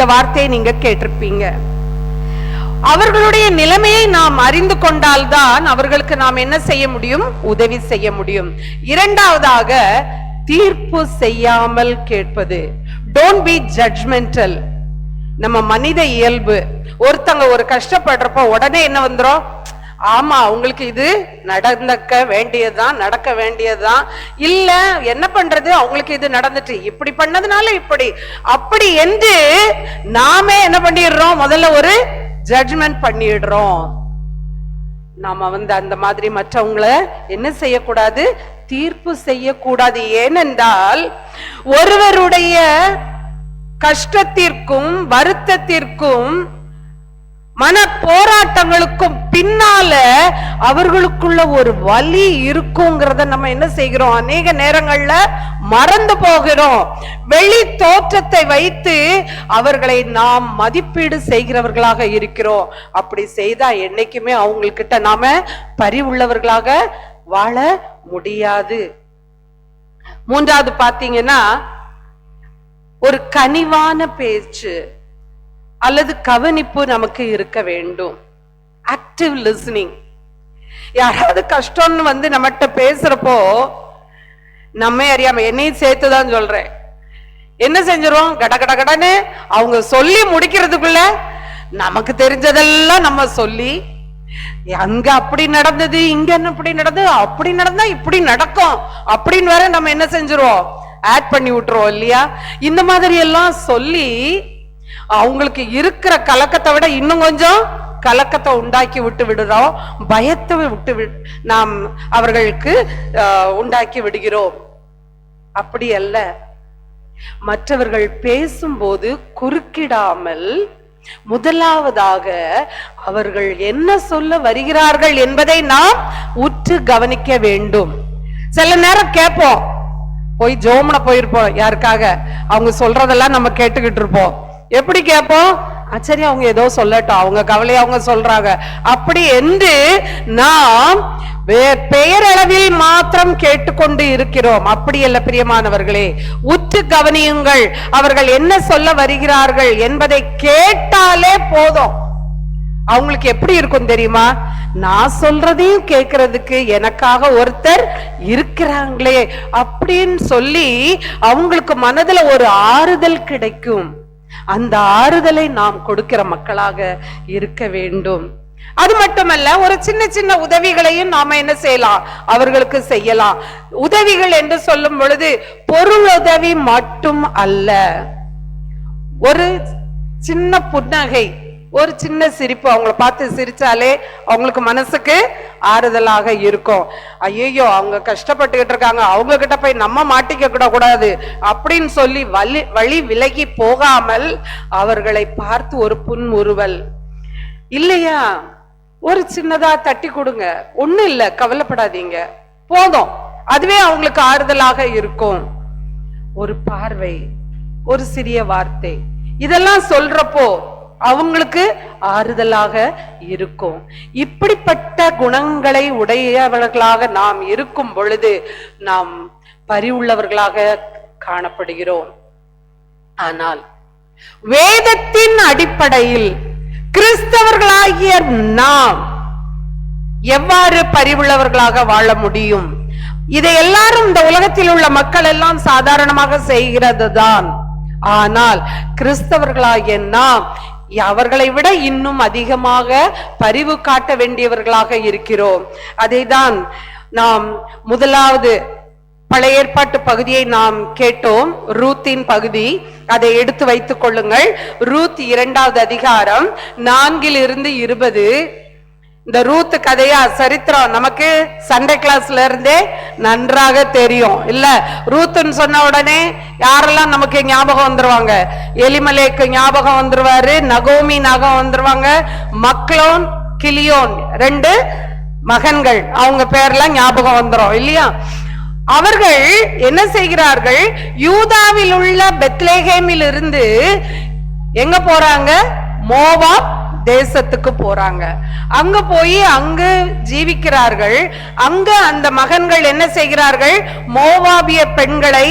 இந்த வார்த்தையை நீங்க கேட்டிருப்பீங்க. அவர்களுடைய நிலைமையை நாம் அறிந்து கொண்டால்தான் அவர்களுக்கு நாம் என்ன செய்ய முடியும்? உதவி செய்ய முடியும். இரண்டாவதாக, தீர்ப்பு செய்யாமல் கேட்பது. Don't be judgemental. நம்ம மனித இயல்பு. ஒருத்தங்க ஒரு கஷ்டப்படுறப்ப உடனே என்ன வந்துரும்? ஆமா, உங்களுக்கு இது நடக்க வேண்டியதுதான், நடக்க வேண்டியதுதான், இல்ல என்ன பண்றது, அவங்களுக்கு இது நடந்துட்டு இப்படி பண்ணதுனால இப்படி அப்படி என்று நாமே என்ன பண்ணிடுறோம்? முதல்ல ஒரு ஜட்ஜ்மெண்ட் பண்ணிடுறோம். நாம அந்த மாதிரி மற்றவங்களை என்ன செய்யக்கூடாது? தீர்ப்பு செய்யக்கூடாது. ஏனென்றால் ஒருவருடைய கஷ்டத்திற்கும் வருத்தத்திற்கும் மன போராட்டங்களுக்கும் பின்னால அவர்களுக்குள்ள ஒரு வலி இருக்குங்கிறத நம்ம என்ன செய்கிறோம்? அநேக நேரங்கள்ல மறந்து போகிறோம். வெளி தோற்றத்தை வைத்து அவர்களை நாம் மதிப்பீடு செய்கிறவர்களாக இருக்கிறோம். அப்படி செய்தா என்னைக்குமே அவங்கக்கிட்ட நாம பரிவுள்ளவர்களாக வாழ முடியாது. மூன்றாவது பாத்தீங்கன்னா, ஒரு கனிவான பேச்சு அல்லது கவனிப்பு நமக்கு இருக்க வேண்டும். Active listening. யாராவது கஷ்டம்னு நம்மகிட்ட பேசுறப்போ நம்ம அறியாம, என்னையும் சேர்த்துதான் சொல்றேன், என்ன செஞ்சிரும்? கட கட கடன்னு அவங்க சொல்லி முடிக்கிறதுக்குள்ள நமக்கு தெரிஞ்சதெல்லாம் நம்ம சொல்லி, அங்க அப்படி நடந்தது, இங்க என்ன இப்படி நடந்தது, அப்படி நடந்தா இப்படி நடக்கும் அப்படின்னு வேற நம்ம என்ன செஞ்சிருவோம்? ஆட் பண்ணி விட்டுருவோம் இல்லையா? இந்த மாதிரி எல்லாம் சொல்லி அவங்களுக்கு இருக்கிற கலக்கத்தை விட இன்னும் கொஞ்சம் கலக்கத்தை உண்டாக்கி விட்டு விடுறோம். பயத்தை விட்டு நாம் அவர்களுக்கு உண்டாக்கி விடுகிறோம். அப்படி அல்ல. மற்றவர்கள் பேசும்போது குறுக்கிடாமல் முதலாவதாக அவர்கள் என்ன சொல்ல வருகிறார்கள் என்பதை நாம் உற்று கவனிக்க வேண்டும். சில நேரம் கேட்போம், போய் ஜோமன போயிருப்போம், யாருக்காக அவங்க சொல்றதெல்லாம் நம்ம கேட்டுக்கிட்டு இருப்போம். எப்படி கேட்போம்? சரி, அவங்க ஏதோ சொல்லட்டும், அவங்க கவலையை அவங்க சொல்றாங்க அப்படி என்று நாம் பெயரளவில் மாத்திரம் கேட்டுக்கொண்டு இருக்கிறோம். அப்படி அல்ல பிரியமானவர்களே, உற்று கவனியுங்கள். அவர்கள் என்ன சொல்ல வருகிறார்கள் என்பதை கேட்டாலே போதும். அவங்களுக்கு எப்படி இருக்கும் தெரியுமா? நான் சொல்றதையும் கேட்கறதுக்கு எனக்காக ஒருத்தர் இருக்கிறாங்களே அப்படின்னு சொல்லி அவங்களுக்கு மனதுல ஒரு ஆறுதல் கிடைக்கும். அந்த ஆறுதலை நாம் கொடுக்கிற மக்களாக இருக்க வேண்டும். அது மட்டுமல்ல, ஒரு சின்ன சின்ன உதவிகளையும் நாம என்ன செய்யலாம்? அவர்களுக்கு செய்யலாம். உதவிகள் என்று சொல்லும் பொழுது பொருள் உதவி மட்டும் அல்ல. ஒரு சின்ன புன்னகை, ஒரு சின்ன சிரிப்பு, அவங்கள பார்த்து சிரிச்சாலே அவங்களுக்கு மனசுக்கு ஆறுதலாக இருக்கும். ஐயோ, அவங்க கஷ்டப்பட்டுக்கிட்டு இருக்காங்க, அவங்க கிட்ட போய் நம்ம மாட்டிக்க கூடாது அப்படின்னு சொல்லி வழி விலகி போகாமல் அவர்களை பார்த்து ஒரு புன்முறுவல் இல்லையா, ஒரு சின்னதா தட்டி கொடுங்க, ஒண்ணும் இல்ல, கவலைப்படாதீங்க, போதும், அதுவே அவங்களுக்கு ஆறுதலாக இருக்கும். ஒரு பார்வை, ஒரு சிறிய வார்த்தை, இதெல்லாம் சொல்றப்போ அவங்களுக்கு ஆறுதலாக இருக்கும். இப்படிப்பட்ட குணங்களை உடையவர்களாக நாம் இருக்கும் பொழுது நாம் பரிவுள்ளவர்களாக காணப்படுகிறோம். ஆனால் வேதத்தின் அடிப்படையில் கிறிஸ்தவர்களாகிய நாம் எவ்வாறு பரிவுள்ளவர்களாக வாழ முடியும்? இதை எல்லாரும் இந்த உலகத்தில் உள்ள மக்கள் எல்லாம் சாதாரணமாக செய்கிறது தான். ஆனால் கிறிஸ்தவர்களாகிய நாம் அவர்களை விட இன்னும் அதிகமாக பரிவு காட்ட வேண்டியவர்களாக இருக்கிறோம். அதைதான் நாம் முதலாவது பழைய ஏற்பாட்டு பகுதியை நாம் கேட்டோம், ரூத்தின் பகுதி. அதை எடுத்து வைத்துக் கொள்ளுங்கள். ரூத் 2வது அதிகாரம் 4-20. இந்த ரூத் கதையா சரித்திரம் நமக்கு சண்டே கிளாஸ்ல இருந்தே நன்றாக தெரியும் இல்ல? ரூத்துன்னு சொன்ன உடனே யாரெல்லாம் நமக்கு ஞாபகம் வந்துருவாங்க? எலிமலேக்கு ஞாபகம் வந்துருவாரு, நகோமி ஞாபகம் வந்துருவாங்க, மக்லோன் கிலியோன் 2 மகன்கள், அவங்க பேர்லாம் ஞாபகம் வந்துரும் இல்லையா? அவர்கள் என்ன செய்கிறார்கள்? யூதாவில் உள்ள பெத்லேஹேமில் இருந்து எங்க போறாங்க? மோவாப் தேசத்துக்கு போறாங்க. அங்க போய் அங்க ஜீவிக்கிறார்கள். அங்க அந்த மகன்கள் என்ன செய்கிறார்கள்? மோவாபிய பெண்களை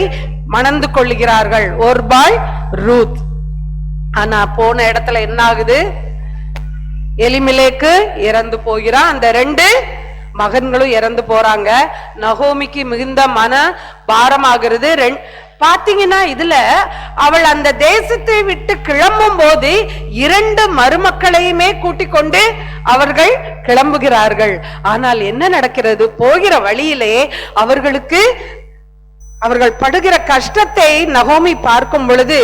மணந்து கொள்கிறார்கள், ஒர்பால், ரூத். ஆனா போன இடத்துல என்ன ஆகுது? எலிமெலேக்கு இறந்து போகிறான். அந்த 2 மகன்களும் இறந்து போறாங்க. நகோமிக்கு மிகுந்த மன பாரமாகிறது. பாத்தீங்கன்னா இதுல அவள் அந்த தேசத்தை விட்டு கிளம்பும் போது 2 மருமக்களையுமே கூட்டிக் கொண்டு அவர்கள் கிளம்புகிறார்கள். ஆனால் என்ன நடக்கிறது? போகிற வழியிலே அவர்கள் படுகிற கஷ்டத்தை நகோமி பார்க்கும் பொழுது,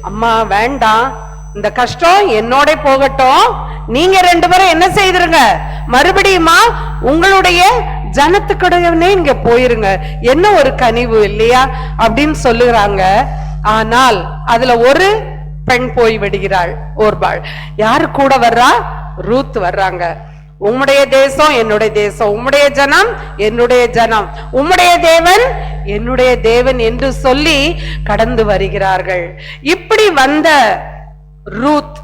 அம்மா வேண்டாம், இந்த கஷ்டம் என்னோட போகட்டும், நீங்க 2 பேரும் என்ன செய்திருங்க, மறுபடியுமா உங்களுடைய ஜனத்துக்கிடையே இங்க போயிருங்க, என்ன ஒரு கனிவு இல்லையா அப்படின்னு சொல்லுகிறாங்க. ஆனால் அதுல ஒரு பெண் போய் விடுகிறாள், ஓர்பாள். யாரு கூட வர்றா? ரூத் வர்றாங்க. உம்முடைய தேசம் என்னுடைய தேசம், உம்முடைய ஜனம் என்னுடைய ஜனம், உம்முடைய தேவன் என்னுடைய தேவன் என்று சொல்லி கடந்து வருகிறார்கள். இப்படி வந்த ரூத்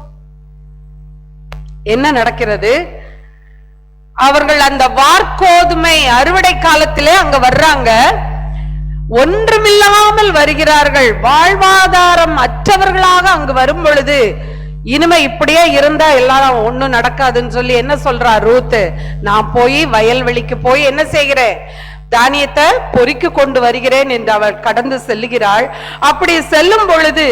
என்ன நடக்கிறது? அவர்கள் அந்த வார்கோதுமை அறுவடை காலத்திலே அங்க வர்றாங்க. ஒன்றுமில்லாமல் வருகிறார்கள். வாழ்வாதாரம் அற்றவர்களாக அங்கு வரும் பொழுது, இனிமே இப்படியே இருந்தா எல்லாரும் ஒண்ணும் நடக்காதுன்னு சொல்லி என்ன சொல்றா ரூத்? நான் போய் வயல்வெளிக்கு போய் என்ன செய்கிறேன், தானியத்தை பொறுக்கி கொண்டு வருகிறேன் என்று அவள் கடந்து செல்லுகிறாள். அப்படி செல்லும் பொழுது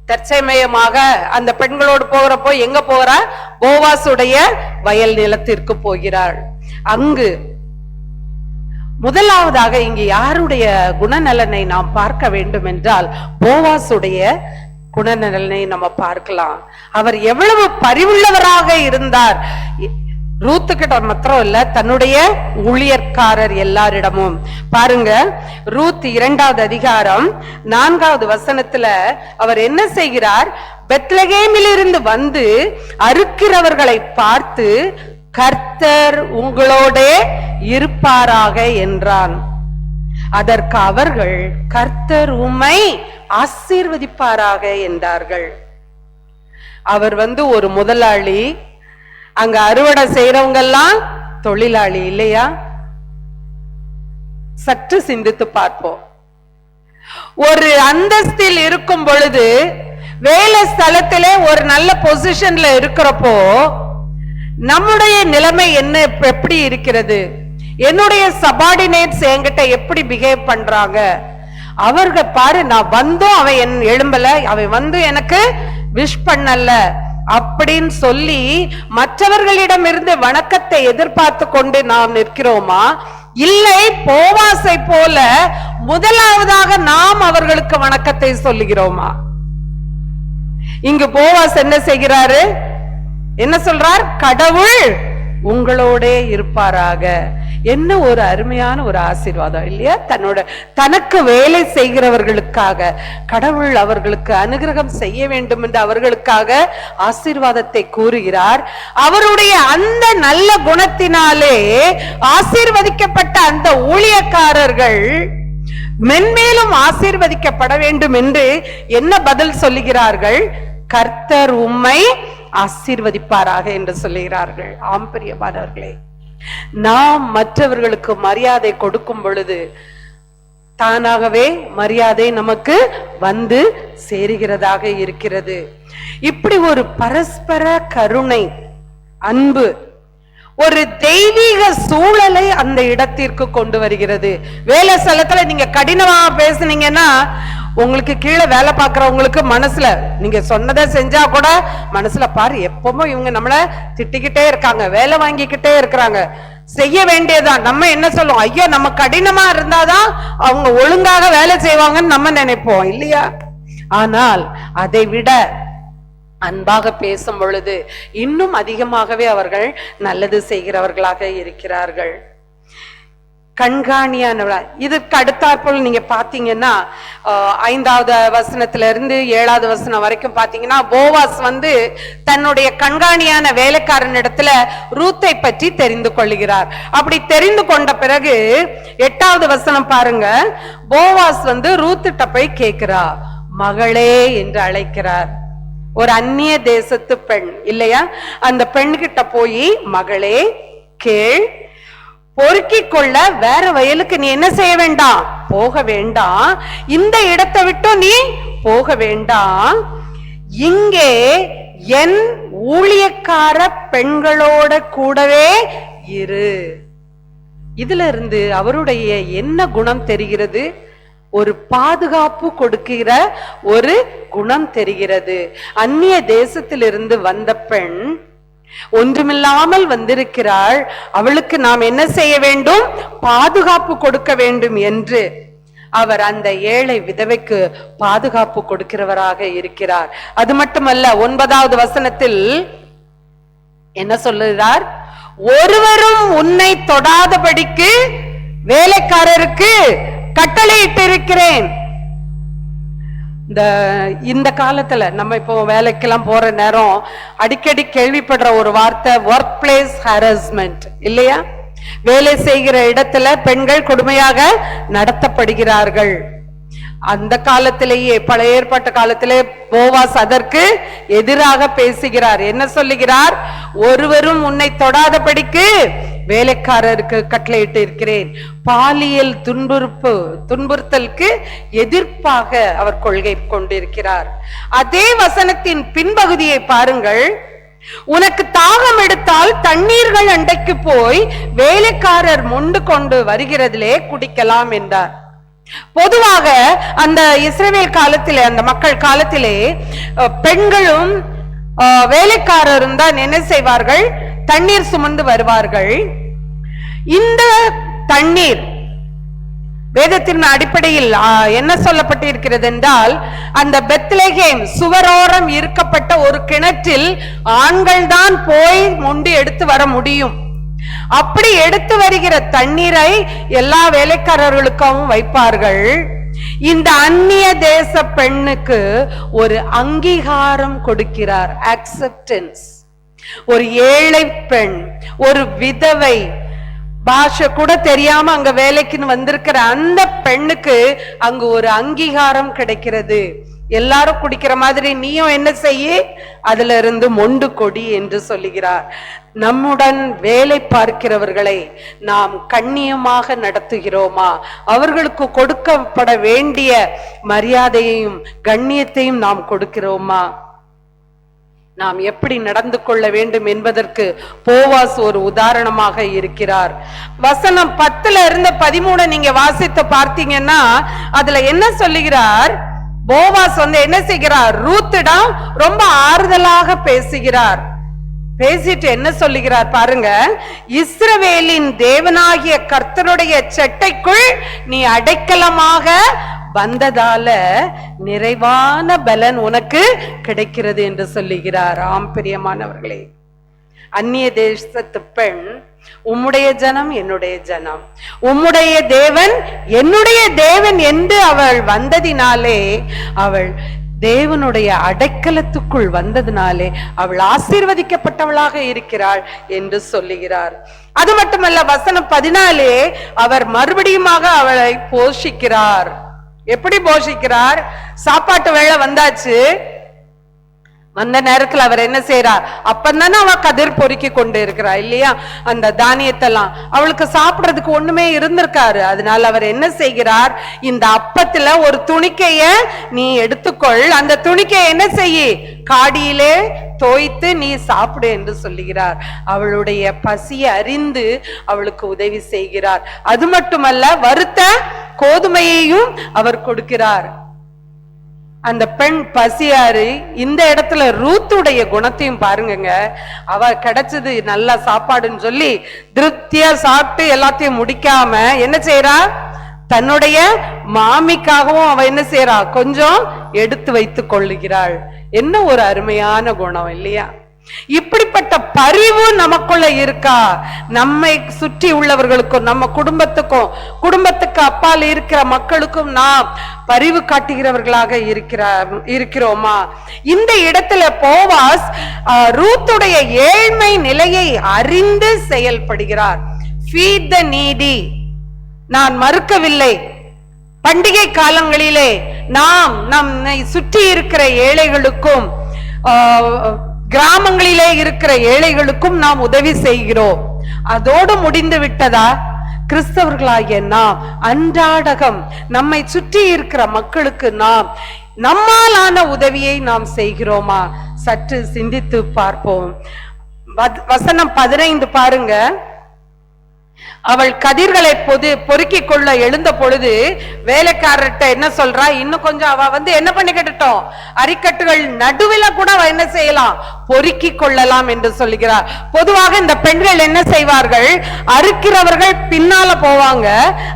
தற்சமயமாக அந்த பெண்களோடு போகிறப்போ எங்க போகிறா? போவாசுடைய வயல் நிலத்திற்கு போகிறாள். அங்கு முதலாவதாக இங்கு யாருடைய குணநலனை நாம் பார்க்க வேண்டும் என்றால் போவாசுடைய குணநலனை நம்ம பார்க்கலாம். அவர் எவ்வளவு பரிவுள்ளவராக இருந்தார். ரூத்துக்கிட்ட மாத்திரம் இல்ல, தன்னுடைய ஊழியர்காரர் எல்லாரிடமும். பாருங்க, ரூத் 2வது அதிகாரம் 4வது வசனத்துல அவர் என்ன செய்கிறார்? பெத்லகேமில் இருந்து வந்து அறுக்கிறவர்களை பார்த்து, கர்த்தர் உங்களோட இருப்பாராக என்றான். அதற்கு அவர்கள், கர்த்தர் உம்மை ஆசீர்வதிப்பாராக என்றார்கள். அவர் ஒரு முதலாளி, அங்க அறுவடை செய்யறவங்க எல்லாம் தொழிலாளி இல்லையா? சற்று சிந்தித்து பார்ப்போம். ஒரு அந்தஸ்தில் இருக்கும் பொழுது, வேலை ஸ்தலத்திலே ஒரு நல்ல பொசிஷன்ல இருக்கிறப்போ நம்முடைய நிலைமை என்ன, எப்படி இருக்கிறது? என்னுடைய சபார்டினேட்ஸ் என்கிட்ட எப்படி பிஹேவ் பண்றாங்க? அவர்கள் பாரு, நான் வந்தும் அவன் எழும்பல, அவன் எனக்கு விஷ் பண்ணல அப்படின்னு சொல்லி மற்றவர்களிடம் இருந்து வணக்கத்தை எதிர்பார்த்து கொண்டு நாம் நிற்கிறோமா? இல்லை, போவாசை போல முதலாவதாக நாம் அவர்களுக்கு வணக்கத்தை சொல்லுகிறோமா? இங்கு போவாஸ் என்ன செய்கிறாரு? என்ன சொல்றார்? கடவுள் உங்களோட இருப்பாராக. என்ன ஒரு அருமையான ஒரு ஆசீர்வாதம் இல்லையா? தனக்கு வேலை செய்கிறவர்களுக்காக கடவுள் அவர்களுக்கு அனுகிரகம் செய்ய வேண்டும் என்று அவர்களுக்காக ஆசீர்வாதத்தை கூறுகிறார். அவருடைய அந்த நல்ல குணத்தினாலே ஆசீர்வதிக்கப்பட்ட அந்த ஊழியக்காரர்கள் மென்மேலும் ஆசீர்வதிக்கப்பட வேண்டும் என்று என்ன பதில் சொல்லுகிறார்கள்? கர்த்தர் உம்மை ஆசீர்வதிப்பாராக என்று சொல்லுகிறார்கள். ஆம் பிரியமானவர்களே, நாம் மற்றவர்களுக்கு மரியாதை கொடுக்கும் பொழுது தானாகவே மரியாதை நமக்கு வந்து சேருகிறதாக இருக்கிறது. இப்படி ஒரு பரஸ்பர கருணை, அன்பு, ஒரு தெய்வீக சூழலை அந்த இடத்திற்கு கொண்டு வருகிறது. வேலை ஸ்தலத்துல நீங்க கடினமா பேசுனீங்கன்னா உங்களுக்கு கீழே வேலை பார்க்கறவங்களுக்கு மனசுல நீங்க சொன்னதை செஞ்சா கூட மனசுல பாரு, எப்பவும் இவங்க நம்மள திட்டிக்கிட்டே இருக்காங்க, வேலை வாங்கிக்கிட்டே இருக்கிறாங்க, செய்ய வேண்டியதான். நம்ம என்ன சொல்லுவோம்? ஐயோ, நம்ம கடினமா இருந்தாதான் அவங்க ஒழுங்காக வேலை செய்வாங்கன்னு நம்ம நினைப்போம் இல்லையா? ஆனால் அதை விட அன்பாக பேசும் பொழுது இன்னும் அதிகமாகவே அவர்கள் நல்லது செய்கிறவர்களாக இருக்கிறார்கள். கண்காணியான இதுக்கு அடுத்தாற்போல் நீங்க பாத்தீங்கன்னா 5வது வசனத்துல இருந்து 7வது வசனம் வரைக்கும் பாத்தீங்கன்னா போவாஸ் தன்னுடைய கண்காணியான வேலைக்காரனிடத்துல ரூத்தை பற்றி தெரிந்து கொள்கிறார். அப்படி தெரிந்து கொண்ட பிறகு 8வது வசனம் பாருங்க, போவாஸ் ரூத்திட்ட போய் கேட்கிறா, மகளே என்று அழைக்கிறார். ஒரு அந்நிய தேசத்து பெண் இல்லையா? அந்த பெண்கிட்ட போய், மகளே கேள், பொறுக்கிக் கொள்ள வேற வயலுக்கு நீ என்ன செய்ய வேண்டாம், போக வேண்டாம். இந்த இடத்தை விட்டு நீ போக வேண்டாம். இங்கே என் ஊழியக்கார பெண்களோட கூடவே இரு. இதுல இருந்து அவருடைய என்ன குணம் தெரிகிறது? ஒரு பாதுகாப்பு கொடுக்கிற ஒரு குணம் தெரிகிறது. அந்நிய தேசத்திலிருந்து வந்த பெண் ஒன்றுமில்லாமல் வந்திருக்கிறாள். அவளுக்கு நாம் என்ன செய்ய வேண்டும்? பாதுகாப்பு கொடுக்க வேண்டும் என்று அவர் அந்த ஏழை விதவைக்கு பாதுகாப்பு கொடுக்கிறவராக இருக்கிறார். அது மட்டுமல்ல, 9வது வசனத்தில் என்ன சொல்லுகிறார்? ஒருவரும் உன்னை தொடாதபடிக்கு வேலைக்காரருக்கு கட்டளையிட்டிருக்கிறேன். இந்த காலத்துல நம்ம இப்போ வேலைக்கெல்லாம் போற நேரம் அடிக்கடி கேள்விப்படுற ஒரு வார்த்தை ஒர்க் பிளேஸ் ஹராஸ்மெண்ட் இல்லையா? வேலை செய்கிற இடத்துல பெண்கள் கொடுமையாக நடத்தப்படுகிறார்கள். அந்த காலத்திலேயே, பழைய ஏற்பாட்டு காலத்திலே போவாஸ் அதற்கு எதிராக பேசுகிறார். என்ன சொல்லுகிறார்? ஒருவரும் உன்னை தொடாதபடிக்கு வேலைக்காரருக்கு கட்டளையிட்டு இருக்கிறேன். பாலியல் துன்புறுத்தலுக்கு எதிர்ப்பாக அவர் கொள்கை கொண்டிருக்கிறார். அதே வசனத்தின் பின்பகுதியை பாருங்கள். உனக்கு தாகம் எடுத்தால் தண்ணீர்கள் அண்டைக்கு போய் வேலைக்காரர் மொண்டு கொண்டு வருகிறதிலே குடிக்கலாம் என்றார். பொதுவாக அந்த இஸ்ரவேல் காலத்திலே, அந்த மக்கள் காலத்திலே பெண்களும் வேலைக்காரரும் தான் என்ன செய்வார்கள்? தண்ணீர் சுமந்து வருவார்கள். இந்த தண்ணீர் வேதத்தின் அடிப்படையில் என்ன சொல்லப்பட்டிருக்கிறது என்றால், அந்த பெத்லகேம் சுவரோரம் இருக்கப்பட்ட ஒரு கிணற்றில் ஆண்கள் தான் போய் மொண்டு எடுத்து வர முடியும். அப்படி எடுத்து வருகிற தண்ணீரை எல்லா வேலைக்காரர்களுக்கும் வைப்பார்கள். இந்த அந்நிய தேச பெண்ணுக்கு ஒரு அங்கீகாரம் கொடுக்கிறார், அக்செப்டன்ஸ். ஒரு ஏழை பெண், ஒரு விதவை, பாஷை கூட தெரியாம அங்க வேலைக்குன்னு வந்திருக்கிற அந்த பெண்ணுக்கு அங்கு ஒரு அங்கீகாரம் கிடைக்கிறது. எல்லாரும் குடிக்கிற மாதிரி நீயும் என்ன செய்ய, அதுல இருந்து மொண்டு கொடி என்று சொல்லுகிறார். நம்முடன் வேலை பார்க்கிறவர்களை நாம் கண்ணியமாக நடத்துகிறோமா? அவர்களுக்கு கொடுக்கப்பட வேண்டிய மரியாதையையும் கண்ணியத்தையும் நாம் கொடுக்கிறோமா? நாம் எப்படி நடந்து கொள்ள வேண்டும் என்பதற்கு போவாஸ் ஒரு உதாரணமாக இருக்கிறார். வசனம் 10-13 நீங்க வாசித்து பார்த்தீங்கன்னா அதுல என்ன சொல்லுகிறார்? போவாஸ் என்ன செய்கிறார்? ரூத்திடம் ரொம்ப ஆறுதலாக பேசுகிறார். பேசிட்டு என்ன சொல்லுகிறார் பாருங்க. இஸ்ரவேலின் தேவனாகிய கர்த்தருடைய செட்டைக்குள் நீ அடைக்கலமாக வந்ததால நிறைவான பலன் உனக்கு கிடைக்கிறது என்று சொல்லுகிறார். ஆம் பிரியமானவர்களே, அந்நிய தேசத்து பெண் உம்முடைய ஜனம் என்னுடைய ஜனம், உம்முடைய தேவன் என்னுடைய தேவன் என்று அவள் வந்ததினாலே, அவள் தேவனுடைய அடைக்கலத்துக்குள் வந்ததினாலே அவள் ஆசீர்வதிக்கப்பட்டவளாக இருக்கிறாள் என்று சொல்லுகிறார். அது மட்டுமல்ல, வசனம் 14 அவர் மறுபடியுமாக அவளை போஷிக்கிறார். எப்படி போஷிக்கிறார்? சாப்பாட்டு வேளை வந்தாச்சு, அந்த நேரத்துல அவர் என்ன செய்யறார்? அப்பந்தானே அவ கதிர் பொறுக்கி கொண்டு இருக்கிறா இல்லையா, அந்த தானியத்தெல்லாம். அவளுக்கு சாப்பிடுறதுக்கு ஒண்ணுமே இருந்திருக்காரு. அதனால அவர் என்ன செய்கிறார்? இந்த அப்பத்துல ஒரு துணிக்கைய நீ எடுத்துக்கொள், அந்த துணிக்கைய என்ன செய்ய, காடியிலே தோய்த்து நீ சாப்பிடு என்று சொல்லுகிறார். அவளுடைய பசியை அறிந்து அவளுக்கு உதவி செய்கிறார். அது மட்டுமல்ல, வறுத்த கோதுமையையும் அவர் கொடுக்கிறார். அந்த பெண் பசியாறு. இந்த இடத்துல ரூத்துடைய குணத்தையும் பாருங்க. அவ கிடைச்சது நல்ல சாப்பாடுன்னு சொல்லி திருப்தியா சாப்பிட்டு எல்லாத்தையும் முடிக்காம என்ன செய்யறா? தன்னுடைய மாமிக்காகவும் அவ என்ன செய்யறா? கொஞ்சம் எடுத்து வைத்துக் கொள்ளுகிறாள். என்ன ஒரு அருமையான குணம் இல்லையா? இப்படிப்பட்ட பரிவு நமக்குள்ள இருக்கா? நம்மை சுற்றி உள்ளவர்களுக்கும், நம்ம குடும்பத்துக்கும், குடும்பத்துக்கு அப்பால் இருக்கிற மக்களுக்கும் நாம் பரிவு காட்டுகிறவர்களாக இருக்கிறோமா? இந்த இடத்துல போவாஸ் ரூத்துடைய ஏழ்மை நிலையை அறிந்து செயல்படுகிறார். ஃபீட் த நீடி. நான் மறுக்கவில்லை. பண்டிகை காலங்களிலே நாம் நம்மை சுற்றி இருக்கிற ஏழைகளுக்கும் கிராமங்களிலே இருக்கிற ஏழைகளுக்கும் நாம் உதவி செய்கிறோம். அதோடு முடிந்து விட்டதா? கிறிஸ்தவர்களாகிய நாம் அன்றாடகம் நம்மை சுற்றி இருக்கிற மக்களுக்கு நாம் நம்மாலான உதவியை நாம் செய்கிறோமா? சற்று சிந்தித்து பார்ப்போம். வசனம் 15 பாருங்க. அவள் கதிர்களை பொறுக்கிக் கொள்ள எழுந்த பொழுது வேலைக்காரர்கிட்ட என்ன சொல்றா? இன்னும் கொஞ்சம் அவ என்ன பண்ணிக்கிட்டோம், அரிக்கட்டுகள் நடுவில் கூட அவ என்ன செய்யலாம், பொறுக்கிக் கொள்ளலாம் என்று சொல்லுகிறார். பொதுவாக இந்த பெண்கள் என்ன செய்வார்கள், அறுக்கிறவர்கள் பின்னால போவாங்க,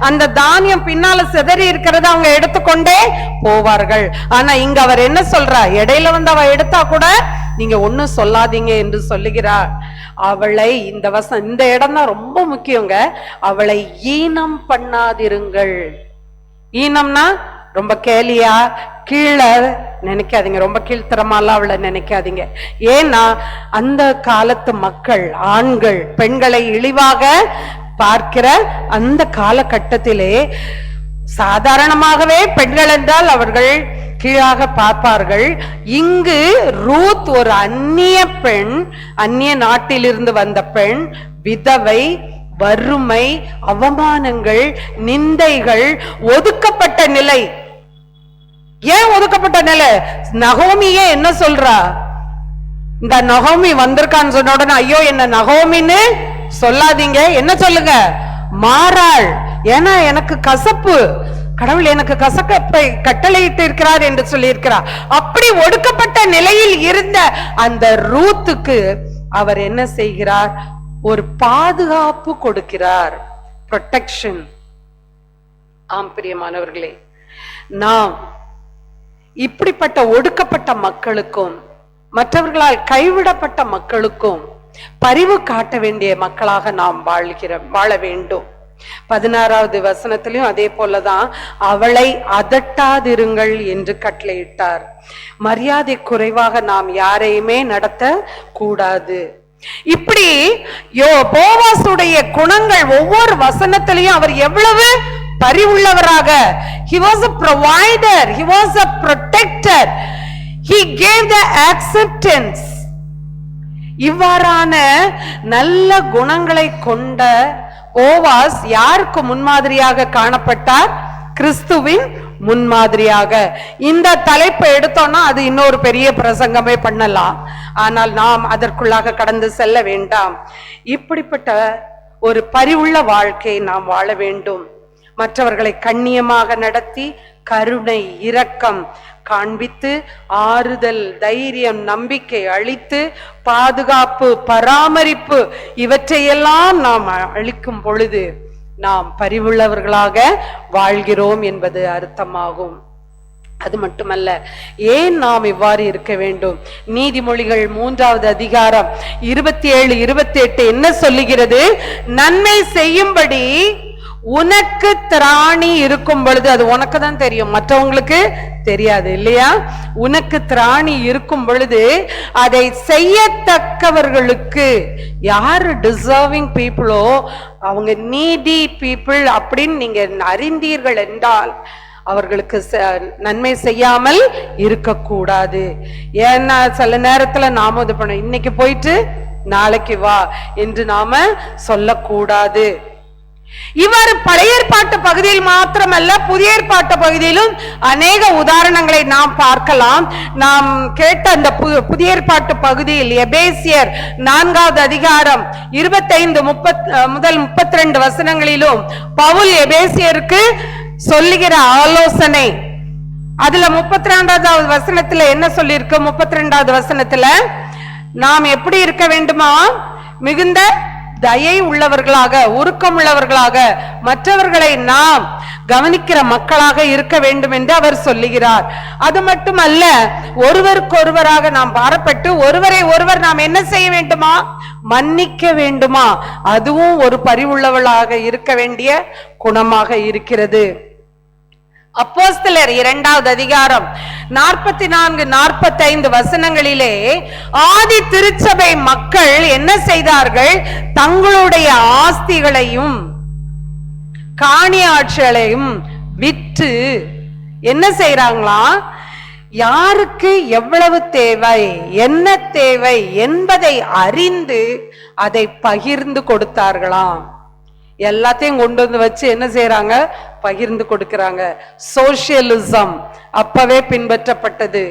அந்த தானியம் பின்னால சிதறி இருக்கிறத அவங்க எடுத்துக்கொண்டே போவார்கள். ஆனா இங்க அவர் என்ன சொல்றா, இடையில அவ எடுத்தா கூட நீங்க ஒன்னும் சொல்லாதீங்க என்று சொல்லுகிறார். அவளை இந்த இடம் தான் ரொம்ப முக்கியங்க. அவளை ஈனம் பண்ணாதிருங்கள். ஈனம்னா ரொம்ப கேலியா கீழே நினைக்காதீங்க, ரொம்ப கீழ்த்தரமாலாம் அவளை நினைக்காதீங்க. ஏன்னா அந்த காலத்து மக்கள் ஆண்கள் பெண்களை இழிவாக பார்க்கிற அந்த காலகட்டத்திலே சாதாரணமாகவே பெண்கள் என்றால் அவர்கள் கீழாக பார்ப்பார்கள். இங்கு ரூத் ஒரு அந்நிய பெண், அந்நிய நாட்டிலிருந்து வந்த பெண், விதவை, வறுமை, அவமானங்கள், நிந்தைகள், ஒதுக்கப்பட்ட நிலை. ஏன் ஒதுக்கப்பட்ட நிலை? நகோமியே என்ன சொல்றா, இந்த நகோமி வந்திருக்கான்னு சொன்ன உடனே ஐயோ என்ன நகோமின்னு சொல்லாதீங்க, என்ன சொல்லுங்க, மாறாள். ஏன்னா எனக்கு கசப்பு, கடவுள் எனக்கு கசப்பை கட்டளையிட்டு இருக்கிறார் என்று சொல்லி இருக்கிறார். அப்படி ஒடுக்கப்பட்ட நிலையில் இருந்த அந்த ரூத்துக்கு அவர் என்ன செய்கிறார், ஒரு பாதுகாப்பு கொடுக்கிறார், ப்ரொடெக்ஷன். ஆம் பிரியமானவர்களே, நாம் இப்படிப்பட்ட ஒடுக்கப்பட்ட மக்களுக்கும் மற்றவர்களால் கைவிடப்பட்ட மக்களுக்கும் பரிவு காட்ட வேண்டிய மக்களாக நாம் வாழ வேண்டும். 16வது வசனத்திலும் அதே போலதான் அவளை அதட்டாதிருங்கள் என்று கட்டளையிட்டார். மரியாதை குறைவாக நாம் யாரையுமே நடத்த கூடாது. இப்படி போவாசுடைய குணங்கள் ஒவ்வொரு வசனத்திலையும் அவர் எவ்வளவு பரிவுள்ளவராக, he was a provider, he was a protector, he gave the acceptance. இவ்வாறான நல்ல குணங்களை கொண்ட போவாஸ் யாருக்கு முன்மாதிரியாக காணப்பட்டார்? கிறிஸ்துவின் முன்மாதிரியாக. இந்த தலைப்பை எடுத்தோம்னா அது இன்னொரு பெரிய பிரசங்கமே பண்ணலாம், ஆனால் நாம் அதற்குள்ளாக கடந்து செல்ல வேண்டாம். இப்படிப்பட்ட ஒரு பரிவுள்ள வாழ்க்கையை நாம் வாழ வேண்டும். மற்றவர்களை கண்ணியமாக நடத்தி கருணை இரக்கம் காண்பித்து ஆறுதல் தைரியம் நம்பிக்கை அளித்து பாதுகாப்பு பராமரிப்பு இவற்றையெல்லாம் நாம் அளிக்கும் பொழுது நாம் பரிவுள்ளவர்களாக வாழ்கிறோம் என்பது அர்த்தமாகும். அது மட்டுமல்ல, ஏன் நாம் இவ்வாறு இருக்க வேண்டும்? நீதிமொழிகள் 3வது அதிகாரம் 27 28 என்ன சொல்லுகிறது? நன்மை செய்யும்படி உனக்கு திராணி இருக்கும் பொழுது, அது உனக்கு தான் தெரியும், மற்றவங்களுக்கு தெரியாது இல்லையா? உனக்கு திராணி இருக்கும் பொழுது அதை செய்யத்தக்கவர்களுக்கு, யாரு டிசர்விங் பீப்புளோ அவங்க நீடி பீப்புள் அப்படின்னு நீங்க அறிந்தீர்கள் என்றால் அவர்களுக்கு நன்மை செய்யாமல் இருக்கக்கூடாது. ஏன்னா சில நேரத்துல நாம இது பண்ண, இன்னைக்கு போயிட்டு நாளைக்கு வா என்று நாம சொல்லக்கூடாது. இவ்வாறு பழைய ஏற்பாட்டு பகுதியில் மாத்திரமல்ல புதிய ஏற்பாட்டு பகுதியிலும் அநேக உதாரணங்களை நாம் பார்க்கலாம். நாம் கேட்ட அந்த புதிய ஏற்பாட்டு பகுதியில் எபேசியர் 4வது அதிகாரம் 25 முதல் 32 வசனங்களிலும் பவுல் எபேசியருக்கு சொல்லுகிற ஆலோசனை, அதுல 32வது வசனத்துல என்ன சொல்லியிருக்கு? 32வது வசனத்துல நாம் எப்படி இருக்க வேண்டுமா? மிகுந்த தயை உள்ளவர்களாக, உருக்கம் உள்ளவர்களாக, மற்றவர்களை நாம் கவனிக்கிற மக்களாக இருக்க வேண்டும் என்று அவர் சொல்லுகிறார். அது மட்டுமல்ல, ஒருவருக்கொருவராக நாம் பாரப்பட்டு ஒருவரை ஒருவர் நாம் என்ன செய்ய வேண்டுமா? மன்னிக்க வேண்டுமா? அதுவும் ஒரு பரிவுள்ளவளாக இருக்க வேண்டிய குணமாக இருக்கிறது. அப்போஸ்தலர் 2வது அதிகாரம் 44-45 வசனங்களிலே ஆதி திருச்சபை மக்கள் என்ன செய்தார்கள்? தங்களுடைய ஆஸ்திகளையும் காணி ஆட்சிகளையும் விற்று என்ன செய்யறாங்களா? யாருக்கு எவ்வளவு தேவை, என்ன தேவை என்பதை அறிந்து அதை பகிர்ந்து கொடுத்தார்களாம். எல்லாத்தையும் கொண்டு வந்து வச்சு என்ன செய்யறாங்க, பகிர்ந்து கொடுக்கறாங்க. சோசியலிசம் அப்பவே பின்பற்றப்பட்டது.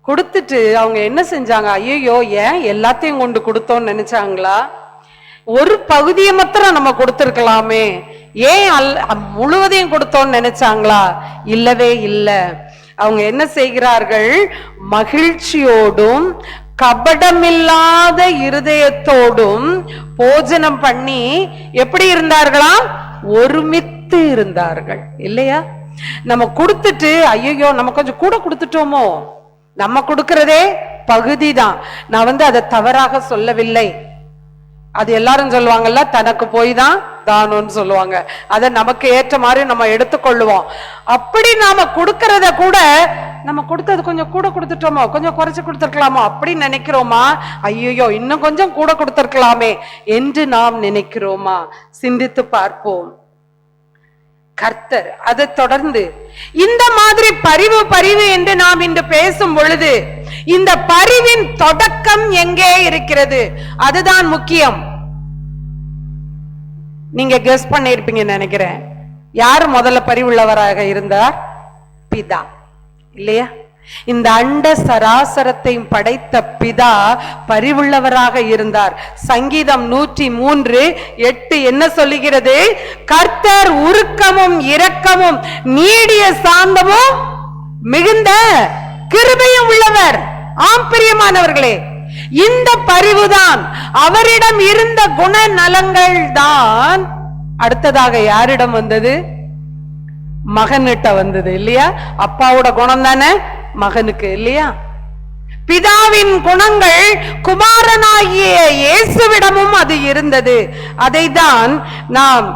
கொடுத்துட்டு அவங்க என்ன செஞ்சாங்க, ஐயோ ஏன் எல்லாத்தையும் கொண்டு கொடுத்தோம்னு நினைச்சாங்களா? ஒரு பகுதியை மாத்திரம் நம்ம கொடுத்திருக்கலாமே, ஏன் முழுவதையும் கொடுத்தோம்னு நினைச்சாங்களா? இல்லவே இல்லை. அவங்க என்ன செய்கிறார்கள், மகிழ்ச்சியோடும் கபடமில்லாத இருதயத்தோடும் போஜனம் பண்ணி எப்படி இருந்தார்களா, ஒருமித்து இருந்தார்கள். இல்லையா? நம்ம கொடுத்துட்டு ஐயோ நம்ம கொஞ்சம் கூட கொடுத்துட்டோமோ, நம்ம கொடுக்கிறதே பகுதி தான். நான் அதை தவறாக சொல்லவில்லை. அது எல்லாரும் சொல்லுவாங்கல்ல, தனக்கு போய் தான் தானோன்னு சொல்லுவாங்க. அதை நமக்கு ஏற்ற மாதிரி நம்ம எடுத்துக்கொள்ளுவோம். அப்படி நாம கொடுக்கறத கூட நம்ம கொடுத்தது கொஞ்சம் கூட கொடுத்துட்டோமோ, கொஞ்சம் குறைச்சு கொடுத்துருக்கலாமோ அப்படின்னு நினைக்கிறோமா? ஐயோ இன்னும் கொஞ்சம் கூட கொடுத்துருக்கலாமே என்று நாம் நினைக்கிறோமா? சிந்தித்து பார்ப்போம். கர்த்தர் அதை தொடர்ந்து இந்த மாதிரி பரிவு பரிவு என்று நாம் இன்று பேசும் பொழுது இந்த பரிவின் தொடக்கம் எங்கே இருக்கிறது? அதுதான் முக்கியம். நீங்க கெஸ் பண்ணிருப்பீங்கன்னு நினைக்கிறேன். யாரு முதல்ல பரிவுள்ளவராக இருந்தார்? பிதா, இல்லையா? இந்த அண்ட சராசரத்தையும் படைத்த பிதா பரிவுள்ளவராக இருந்தார். சங்கீதம் 103:8 என்ன சொல்லுகிறது? கர்த்தர் உருக்கமும் இரக்கமும் நீடிய சாந்தமும் மிகுந்த கிருபையும் உள்ளவர். ஆம் பிரியமானவர்களே, இந்த பரிவுதான், அவரிடம் இருந்த குணநலங்கள் தான் அடுத்ததாக யாரிடம் வந்தது? மகன்கிட்ட வந்தது. இல்லையா? அப்பாவோட குணம் தானே மகனுக்கு, இல்லையா? பிதாவின் குணங்கள் குமாரனாகிய இயேசுவிடமும் அது இருந்தது. அதைதான் நாம்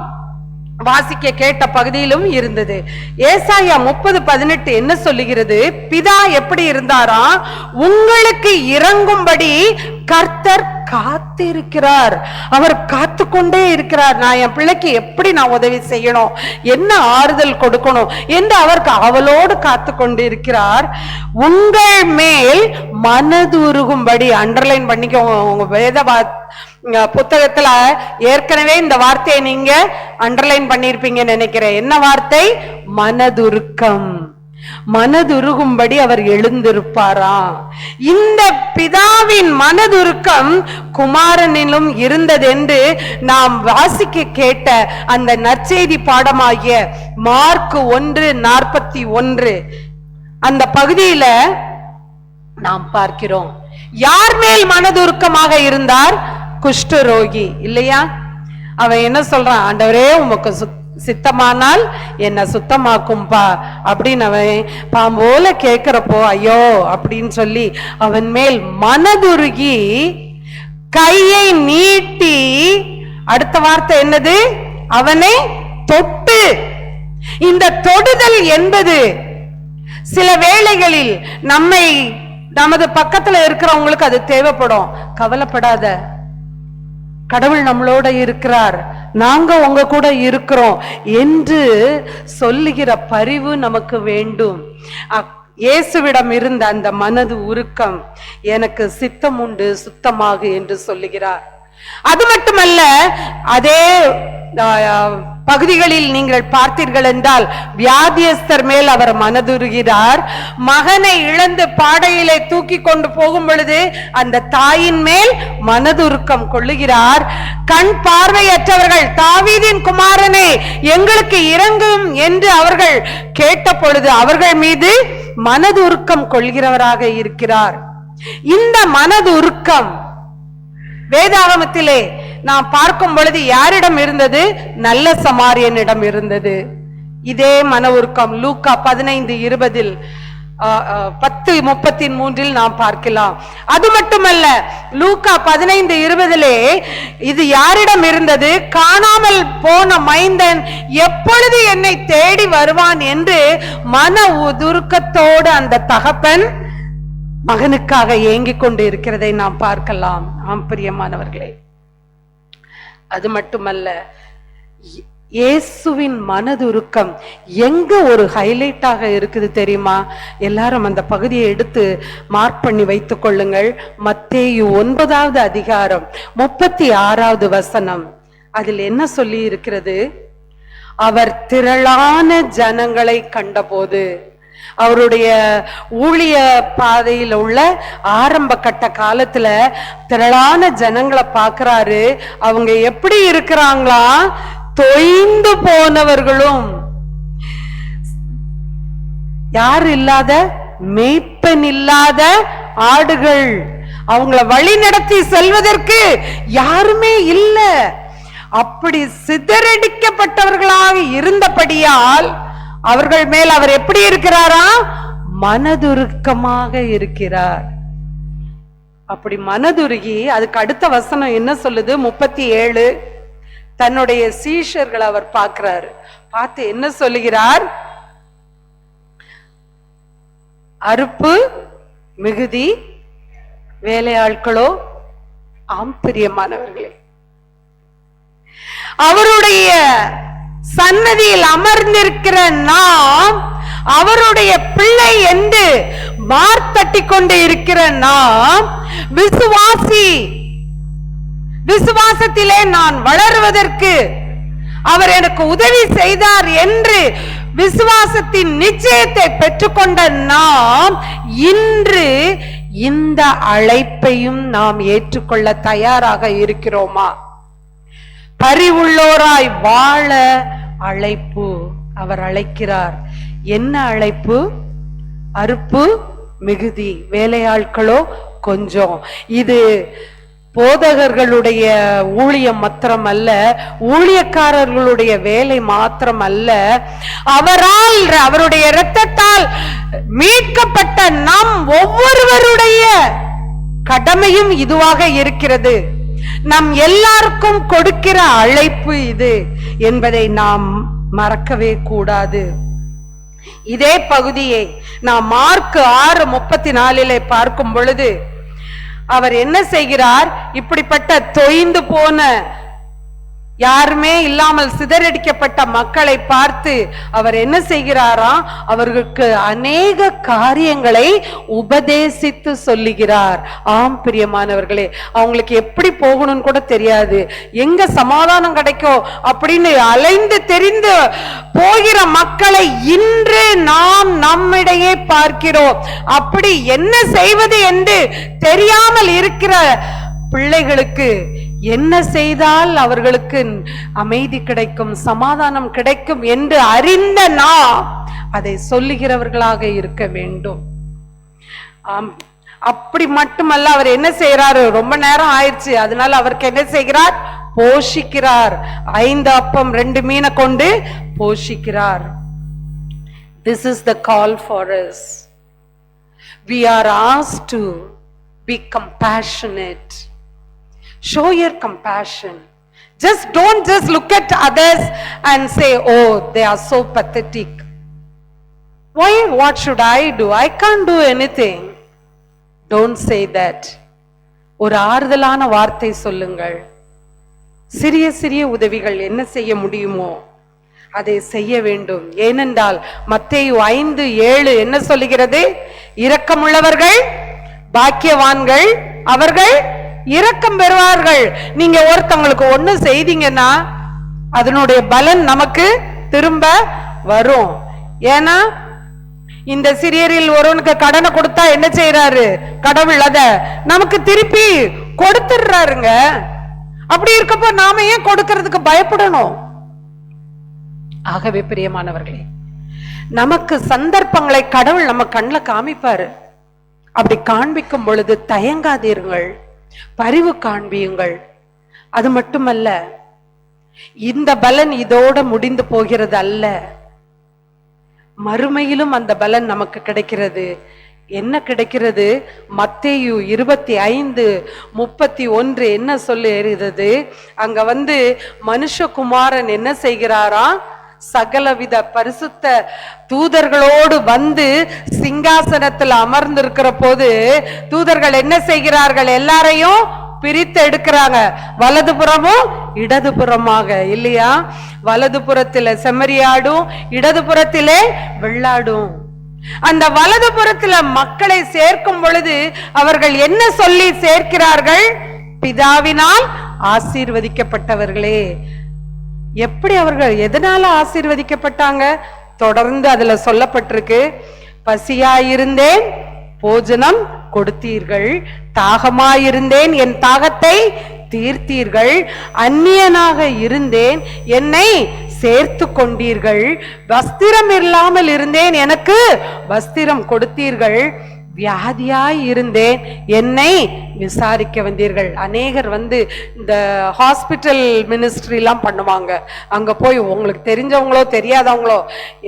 வாசிக்க கேட்ட பகுதியிலும் இருந்தது. ஏசாயா 30:18 என்ன சொல்லுகிறது? பிதா எப்படி இருந்தாரா? உங்களுக்கு இறங்கும்படி கர்த்தர் காத்திருக்கிறார். அவர் காத்து கொண்டே இருக்கிறார். நான் என் பிள்ளைக்கு எப்படி நான் உதவி செய்யணும், என்ன ஆறுதல் கொடுக்கணும் என்று அவர் அவளோடு காத்து கொண்டு இருக்கிறார். உங்கள் மேல் மனது உருகும்படி, அண்டர்லைன் பண்ணிக்கோங்க உங்க வேத புத்தகத்துல. ஏற்கனவே இந்த வார்த்தையை நீங்க அண்டர்லைன் பண்ணிருப்பீங்கன்னு நினைக்கிறேன். என்ன வார்த்தை? மனதுருக்கம். மனதுருகும்படி அவர் எழுந்திருப்பாரா? இந்த பிதாவின் மனதுருக்கம் குமாரனிலும் இருந்தது என்று நாம் வாசிக்க கேட்ட அந்த நற்செய்தி பாடமாகிய மார்க் 1:41 அந்த பகுதியில நாம் பார்க்கிறோம். யார் மேல் மனதுருக்கமாக இருந்தார்? குஷ்டரோகி, இல்லையா? அவன் என்ன சொல்றான்? ஆண்டவரே உமக்கு சித்தமானால் என்ன சுத்தமாக்கும்பா அப்படின்னு அவன் பாம்போல கேட்கிறப்போ ஐயோ அப்படின்னு சொல்லி அவன் மேல் மனதுருகி கையை நீட்டி, அடுத்த வார்த்தை என்னது? அவனை தொட்டு. இந்த தொடுதல் என்பது சில வேளைகளில் நமது பக்கத்துல இருக்கிறவங்களுக்கு அது தேவைப்படும். கவலைப்படாத, கடவுள் நம்மளோட இருக்கிறார், நாங்க உங்க கூட இருக்கிறோம் என்று சொல்லுகிற பரிவு நமக்கு வேண்டும். இயேசுவிடம் இருந்த அந்த மனது உருக்கம், எனக்கு சித்தம் உண்டு சுத்தமாகு என்று சொல்லுகிறார். அது மட்டுமல்ல, அதே பகுதிகளில் நீங்கள் பார்த்தீர்கள் என்றால் வியாதியஸ்தர் மேல் அவர் மனதுருகிறார். மகனை இழந்து பாடையிலே தூக்கி கொண்டு போகும் பொழுது அந்த தாயின் மேல் மனதுருக்கம் கொள்ளுகிறார். கண் பார்வையற்றவர்கள், தாவீதின் குமாரனே எங்களுக்கு இரங்கும் என்று அவர்கள் கேட்ட பொழுது அவர்கள் மீது மனதுருக்கம் கொள்கிறவராக இருக்கிறார். இந்த மனதுருக்கம் வேதாகமத்திலே நாம் பார்க்கும் பொழுது யாரிடம் இருந்தது? நல்ல சமாரியனிடம் இருந்தது. இதே மன உருக்கம் லூக்கா 15:20 10:33 நாம் பார்க்கலாம். அது மட்டுமல்ல, லூக்கா 15:20 இது யாரிடம் இருந்தது? காணாமல் போன மைந்தன் எப்பொழுது என்னை தேடி வருவான் என்று மன உருக்கத்தோடு அந்த தகப்பன் மகனுக்காக ஏங்கிக் கொண்டு இருக்கிறதை நாம் பார்க்கலாம். ஆம் பிரியமானவர்களே, அது மட்டுமல்ல, இயேசுவின் மனதுருக்கம் எங்க ஒரு ஹைலைட்டாக இருக்குது தெரியுமா? எல்லாரும் அந்த பகுதியை எடுத்து மார்க் பண்ணி வைத்துக் கொள்ளுங்கள். மத்தேயு 9வது அதிகாரம் 36வது வசனம். அதில் என்ன சொல்லி இருக்கிறது? அவர் திரளான ஜனங்களை கண்டபோது, அவருடைய ஊழிய பாதையில் உள்ள ஆரம்ப கட்ட காலத்துல திரளான ஜனங்களை பார்க்கிறாரு. அவங்க எப்படி இருக்கிறாங்களா? தொய்ந்து போனவர்களும், யார் இல்லாத, மேய்ப்பன் இல்லாத ஆடுகள், அவங்கள வழி நடத்தி செல்வதற்கு யாருமே இல்ல. அப்படி சிதறடிக்கப்பட்டவர்களாக இருந்தபடியால் அவர்கள் மேல் அவர் எப்படி இருக்கிறாரா? மனதுருக்கமாக இருக்கிறார். அப்படி மனதுருகி, அதுக்கு அடுத்த வசனம் என்ன சொல்லுது? 37. தன்னுடைய சீஷர்கள் அவர் பார்க்கிறார். பார்த்து என்ன சொல்லுகிறார்? அறுப்பு மிகுதி, வேலையாட்களோ ஆம். பிரியமானவர்களே, அவருடைய சன்னதியில் அமர்ந்திருக்கிற நாம், அவருடைய பிள்ளை என்று மார்த்தட்டி கொண்டு இருக்கிற நாம், விசுவாசத்திலே நான் வளருவதற்கு அவர் எனக்கு உதவி செய்தார் என்று விசுவாசத்தின் நிச்சயத்தை பெற்றுக்கொண்ட நாம் இன்று இந்த அழைப்பையும் நாம் ஏற்றுக்கொள்ள தயாராக இருக்கிறோமா? பரிவுள்ளோராய் வாழ அழைப்பு அவர் அழைக்கிறார். என்ன அழைப்பு? அறுப்பு மிகுதி, வேலையாட்களோ கொஞ்சம். இது போதகர்களுடைய ஊழியம் மாத்திரம் அல்ல, ஊழியக்காரர்களுடைய வேலை மாத்திரம் அல்ல. அவரால், அவருடைய இரத்தத்தால் மீட்கப்பட்ட நம் ஒவ்வொருவருடைய கடமையும் இதுவாக இருக்கிறது. நம் எல்லாருக்கும் கொடுக்கிற அழைப்பு இது என்பதை நாம் மறக்கவே கூடாது. இதே பகுதியை நாம் மார்க் 6:34 பார்க்கும் பொழுது அவர் என்ன செய்கிறார்? இப்படிப்பட்ட தொய்ந்து போன, யாருமே இல்லாமல் சிதறடிக்கப்பட்ட மக்களை பார்த்து அவர் என்ன செய்கிறாரா? அவர்களுக்கு அநேக காரியங்களை உபதேசித்து சொல்லுகிறார். ஆம் பிரியமானவர்களே, அவங்களுக்கு எப்படி போகணும்னு கூட தெரியாது, எங்க சமாதானம் கிடைக்கும் அப்படின்னு அலைந்து தெரிந்து போகிற மக்களை இன்று நாம் நம்மிடையே பார்க்கிறோம். அப்படி என்ன செய்வது என்று தெரியாமல் இருக்கிற பிள்ளைகளுக்கு என்ன செய்தால் அவர்களுக்கு அமைதி கிடைக்கும், சமாதானம் கிடைக்கும் என்று அறிந்த நாம் அதை சொல்லுகிறவர்களாக இருக்க வேண்டும். அப்படி மட்டுமல்ல, அவர் என்ன செய்யறாரு? ரொம்ப நேரம் ஆயிடுச்சு, அதனால அவருக்கு என்ன செய்கிறார்? போஷிக்கிறார். 5 அப்பம் 2 மீனை கொண்டு போஷிக்கிறார். This is the call for us. We are asked to be compassionate. Show your compassion. Don't just look at others and say, oh, they are so pathetic. Why? What should I do? I can't do anything. Don't say that. ஒரு ஆறுதலான வார்த்தை சொல்லுங்கள். சிறிய சிறிய உதவிகள் என்ன செய்ய முடியுமோ அதை செய்ய வேண்டும். ஏனென்றால் மத்தேயு 5:7 என்ன சொல்லுகிறது? இரக்கமுள்ளவர்கள் பாக்கியவான்கள், அவர்கள் இரக்கம் பெறுவார்கள். நீங்க ஒருத்தவங்களுக்கு ஒண்ணு செய்தீங்கன்னா அதனுடைய பலன் நமக்கு திரும்ப வரும். ஏன்னா இந்த சிறியரில் ஒருவனுக்கு கடனை கொடுத்தா என்ன செய்யறாரு கடவுள்? அத நமக்கு திருப்பி கொடுத்துடுறாருங்க. அப்படி இருக்கப்போ நாம ஏன் கொடுக்கிறதுக்கு பயப்படணும்? ஆகவே பிரியமானவர்களே, நமக்கு சந்தர்ப்பங்களை கடவுள் நம்ம கண்ணில் காமிப்பாரு. அப்படி காண்பிக்கும் பொழுது தயங்காதீர்கள், பரிவு காண்பியுங்கள். அது மட்டுமல்ல, இந்த பலன் இதோட முடிந்து போகிறது அல்ல, மறுமையிலும் அந்த பலன் நமக்கு கிடைக்கிறது. என்ன கிடைக்கிறது? மத்தேயு 25:31 என்ன சொல்லுகிறது? அங்க மனுஷகுமாரன் என்ன செய்கிறாரா? சகலவித பரிசுத்த தூதர்களோடு சிங்காசனத்தில் அமர்ந்திருக்கிற போது தூதர்கள் என்ன செய்கிறார்கள்? எல்லாரையும் பிரித்து எடுக்கிறாங்க, வலதுபுறமும் இடதுபுறமாக இல்லையா? வலதுபுறத்தில செம்மறியாடும், இடதுபுறத்திலே வெள்ளாடும். அந்த வலதுபுறத்துல மக்களை சேர்க்கும் பொழுது அவர்கள் என்ன சொல்லி சேர்க்கிறார்கள்? பிதாவினால் ஆசீர்வதிக்கப்பட்டவர்களே. எப்படி அவர்கள் எதனால ஆசீர்வதிக்கப்பட்டாங்க? தொடர்ந்து அதுல சொல்லப்பட்டிருக்கு, பசியாயிருந்தேன் போஜனம் கொடுத்தீர்கள், தாகமாயிருந்தேன் என் தாகத்தை தீர்த்தீர்கள், அந்நியனாக இருந்தேன் என்னை சேர்த்து கொண்டீர்கள், வஸ்திரம் இல்லாமல் இருந்தேன் எனக்கு வஸ்திரம் கொடுத்தீர்கள், வியாதியாய் இருந்தேன் என்னை விசாரிக்க வந்தீர்கள். அநேகர் இந்த ஹாஸ்பிட்டல் மினிஸ்ட்ரி எல்லாம் பண்ணுவாங்க. அங்க போய் உங்களுக்கு தெரிஞ்சவங்களோ தெரியாதவங்களோ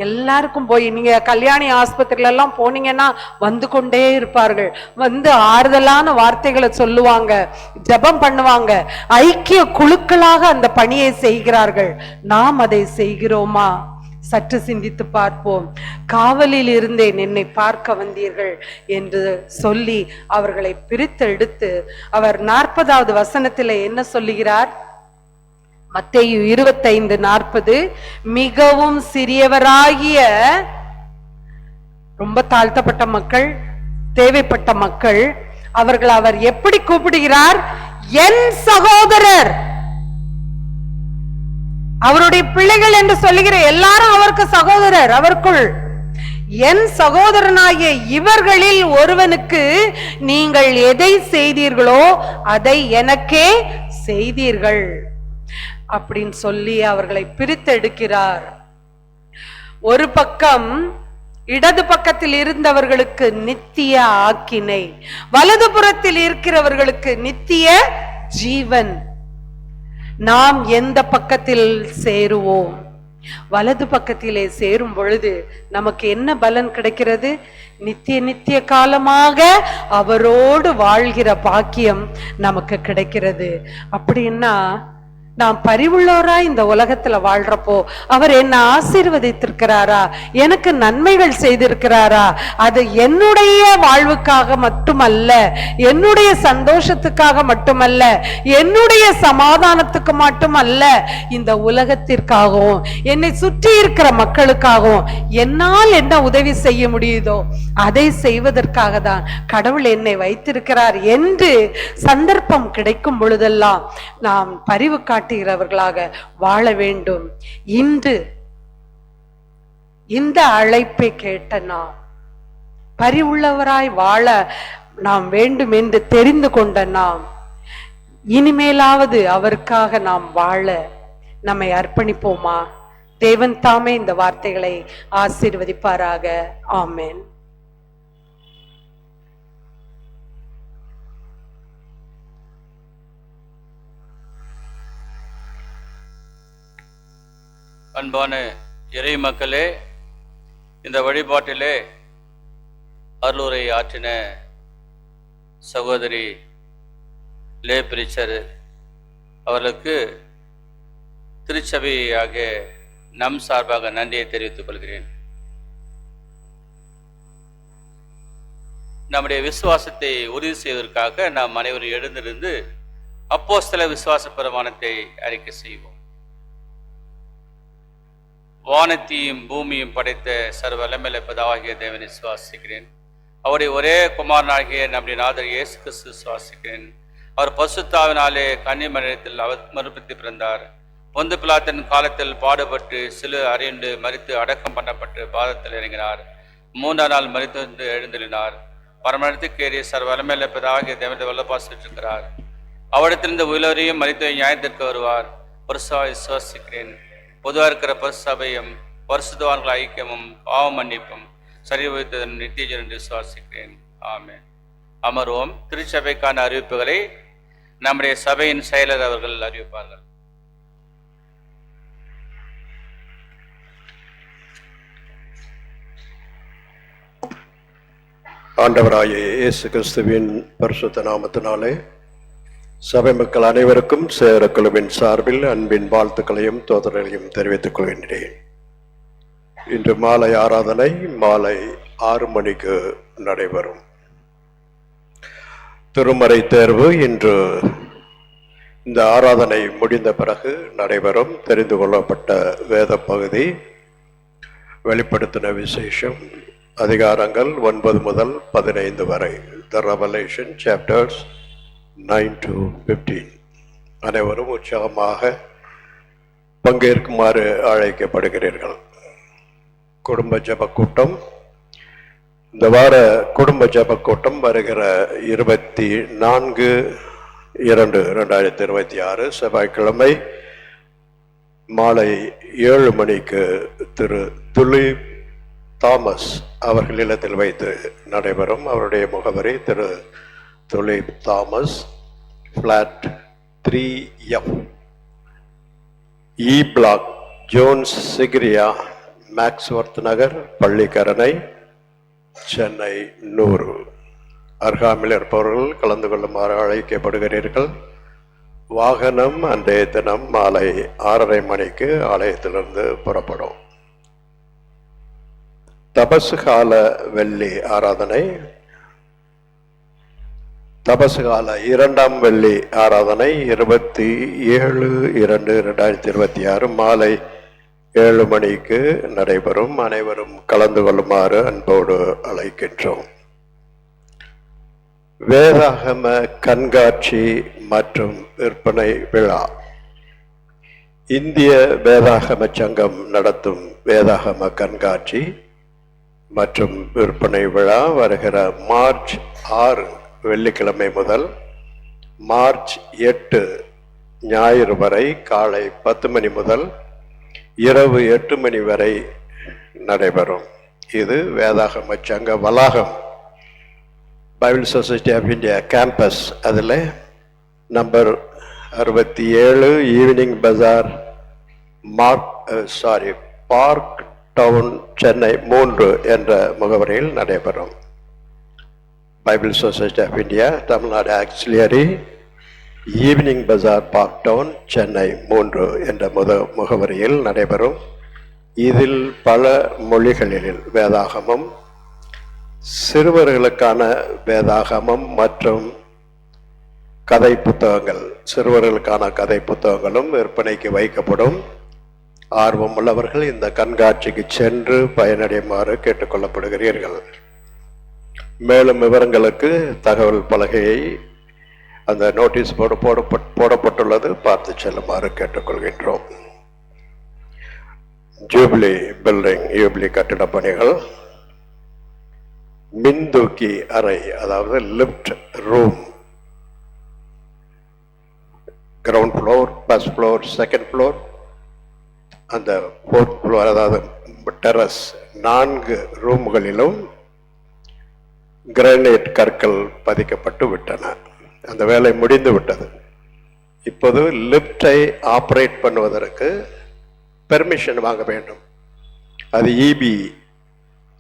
எல்லாருக்கும் போய், நீங்க கல்யாணி ஆஸ்பத்திரியில எல்லாம் போனீங்கன்னா வந்து கொண்டே இருப்பார்கள். ஆறுதலான வார்த்தைகளை சொல்லுவாங்க, ஜெபம் பண்ணுவாங்க, ஐக்கிய குழுக்களாக அந்த பணியை செய்கிறார்கள். நாம் அதை செய்கிறோமா? சற்று சிந்தித்து பார்ப்போம். காவலில் இருந்தேன் என்னை பார்க்க வந்தீர்கள் என்று சொல்லி அவர்களை பிரித்து எடுத்து அவர் 40வது வசனத்தில் என்ன சொல்லுகிறார்? மத்தேயு 25:40, மிகவும் சிறியவராகிய, ரொம்ப தாழ்த்தப்பட்ட மக்கள், தேவைப்பட்ட மக்கள், அவர் எப்படி கூப்பிடுகிறார்? என் சகோதரர், அவருடைய பிள்ளைகள் என்று சொல்லுகிற எல்லாரும் அவருக்கு சகோதரர். அவருக்குள் என் சகோதரனாகிய இவர்களில் ஒருவனுக்கு நீங்கள் எதை செய்தீர்களோ அதை எனக்கே செய்தீர்கள் அப்படின்னு சொல்லி அவர்களை பிரித்தெடுக்கிறார். ஒரு பக்கம் இடது பக்கத்தில் இருந்தவர்களுக்கு நித்திய ஆக்கினை, வலதுபுறத்தில் இருக்கிறவர்களுக்கு நித்திய ஜீவன். நாம் எந்த பக்கத்தில் சேருவோம்? வலது பக்கத்திலே சேரும் பொழுது நமக்கு என்ன பலன் கிடைக்கிறது? நித்திய காலமாக அவரோடு வாழ்கிற பாக்கியம் நமக்கு கிடைக்கிறது. அப்படின்னா நாம் பரிவுள்ளவரா இந்த உலகத்துல வாழ்றப்போ அவர் என்ன ஆசீர்வதித்திருக்கிறாரா, எனக்கு நன்மைகள் செய்திருக்கிறாரா, அது என்னுடைய வாழ்வுக்காக மட்டுமல்ல, என்னுடைய சந்தோஷத்துக்காக மட்டுமல்ல, என்னுடைய சமாதானத்துக்கு மட்டுமல்ல, இந்த உலகத்திற்காகவும் என்னை சுற்றி இருக்கிற மக்களுக்காகவும் என்னால் என்ன உதவி செய்ய முடியுதோ அதை செய்வதற்காக தான் கடவுள் என்னை வைத்திருக்கிறார் என்று சந்தர்ப்பம் கிடைக்கும் பொழுதெல்லாம் நாம் பரிவு காட்டுகிறவர்களாக வாழ வேண்டும். இன்று இந்த அழைப்பை கேட்ட நாம் பரிவுள்ளவராய் வாழ நாம் வேண்டும் என்று தெரிந்து கொண்ட நாம் இனிமேலாவது அவருக்காக நாம் வாழ நம்மை அர்ப்பணிப்போமா? தேவன் தாமே இந்த வார்த்தைகளை ஆசீர்வதிப்பாராக. ஆமென். அன்பான இறை மக்களே, இந்த வழிபாட்டிலே அருளுரை ஆற்றின சகோதரி லே பிரிச்சர் அவர்களுக்கு திருச்சபையாக நம் சார்பாக நன்றியை தெரிவித்துக் கொள்கிறேன். நம்முடைய விசுவாசத்தை உறுதி செய்வதற்காக நாம் அனைவரும் எழுந்திருந்து அப்போஸ்தல விசுவாச பிரமாணத்தை அறிக்கை செய்வோம். வானத்தையும் பூமியும் படைத்த சர்வ வல்லமையுள்ள பிதாவாகிய தேவனை விசுவாசிக்கிறேன். அவருடைய ஒரே குமாரனாகிய நம்முடைய நாதர் இயேசு கிறிஸ்து விசுவாசிக்கிறேன். அவர் பசுத்தாவினாலே கன்னிமரியாத்தில் அவர் மறுபடுத்தி பிறந்தார். பொந்து பிலாத்தின் காலத்தில் பாடுபட்டு சிலு அறிந்து மரித்து அடக்கம் பண்ணப்பட்டு பாதத்தில் இறங்கினார். 3ஆம் நாள் மரித்து வந்து எழுந்தெழுந்தார். பரமணத்துக்கு ஏறிய சர்வ வல்லமையுள்ள பிதாவாகிய தேவனை வல்லபாசிட்டிருக்கிறார். அவரிடத்திலிருந்து உயிரையும் மரித்து நியாயத்திற்கு வருவார். பரிசுத்தவான்களை விசுவாசிக்கிறேன். பொதுவாக இருக்கிற பரிசுத்தபையும் பரிசுத்தவான்கள் ஐக்கியமும் பாவ மன்னிப்பும் சரிவதன் நித்திய என்று விசுவாசிக்கிறேன். ஆமென். அமர்வோம். திருச்சபைக்கான அறிவிப்புகளை நம்முடைய சபையின் செயலர் அவர்கள் அறிவிப்பார்கள். ஆண்டவராகிய இயேசு கிறிஸ்துவின் பரிசுத்த நாமத்தினாலே சபை மக்கள் அனைவருக்கும் சேரக்குழுவின் சார்பில் அன்பின் வாழ்த்துக்களையும் தோதர்களையும் தெரிவித்துக் கொள்கின்றேன். இன்று மாலை ஆராதனை மாலை 6 மணிக்கு நடைபெறும். திருமறை தேர்வு இன்று இந்த ஆராதனை முடிந்த பிறகு நடைபெறும் தெரிந்து கொள்ளப்பட்ட வேத பகுதி வெளிப்படுத்தின விசேஷம் அதிகாரங்கள் 9 முதல் 15 வரை. The Revelation chapters 9 to 15. அனைவரும் உற்சாகமாக பங்கேற்குமாறு அழைக்கப்படுகிறீர்கள். குடும்ப ஜெப கூட்டம். இந்த வார குடும்ப ஜெப கூட்டம் வருகிற 24/2/2026 செவ்வாய்க்கிழமை மாலை 7 மணிக்கு திரு துலீப் தாமஸ் அவர்கள் இல்லத்தில் வைத்து நடைபெறும். அவருடைய முகவரி திரு துலீப் தாமஸ், ஃபிளாட் 3F, இ பிளாக், ஜோன்ஸ் சிகிரியா, மேக்ஸ்வர்த் நகர், பள்ளிக்கரணை, சென்னை 100. அருகாமையில் இருப்பவர்கள் கலந்து கொள்ளுமாறு அழைக்கப்படுகிறீர்கள். வாகனம் அன்றைய தினம் மாலை 6:30 மணிக்கு ஆலயத்திலிருந்து புறப்படும். தபசு கால வெள்ளி ஆராதனை. தபசு கால 2ஆம் வெள்ளி ஆராதனை 27/2/2026 மாலை 7 மணிக்கு நடைபெறும். அனைவரும் கலந்து கொள்ளுமாறு அன்போடு அழைக்கின்றோம். வேதாகம கண்காட்சி மற்றும் விற்பனை விழா. இந்திய வேதாகம சங்கம் நடத்தும் வேதாகம கண்காட்சி மற்றும் விற்பனை விழா வருகிற மார்ச் 6 வெள்ளிக்கிழமை முதல் மார்ச் 8 ஞாயிறு வரை காலை 10 மணி முதல் இரவு 8 மணி வரை நடைபெறும். இது வேதாகம சங்க வளாகம், Bible Society of India campus. அதில் number 67 Evening Bazaar, Park Town, Chennai 3 என்ற முகவரியில் நடைபெறும். Bible Society of India, Tamil Nadu auxiliary, Evening Bazaar, Park Town, Chennai 3 என்ற முகவரியில் நடைபெறும். இதில் பல மொழிகளில் வேதாகமம், சிறுவர்களுக்கான வேதாகமம் மற்றும் கதை புத்தகங்கள், சிறுவர்களுக்கான கதை புத்தகங்களும் விற்பனைக்கு வைக்கப்படும். ஆர்வம் உள்ளவர்கள் இந்த கண்காட்சிக்கு சென்று பயனடையுமாறு கேட்டுக்கொள்ளப்படுகிறீர்கள். மேலும் விவரங்களுக்கு தகவல் பலகையை அந்த நோட்டீஸ் போடப்பட்டுள்ளது, பார்த்து செல்லுமாறு கேட்டுக்கொள்கின்றோம். ஜூபிலி பில்டிங், யூபிலி கட்டிட பணிகள். மின்தூக்கி அறை, அதாவது lift room, ground floor, first floor, second floor, அந்த 4th ஃப்ளோர், அதாவது டெரஸ் 4 ரூம்களிலும் கிரானைட் கற்கள் பதிக்கப்பட்டு விட்டன. அந்த வேலை முடிந்து விட்டது. இப்போது லிப்டை ஆப்ரேட் பண்ணுவதற்கு பெர்மிஷன் வாங்க வேண்டும். அது இபி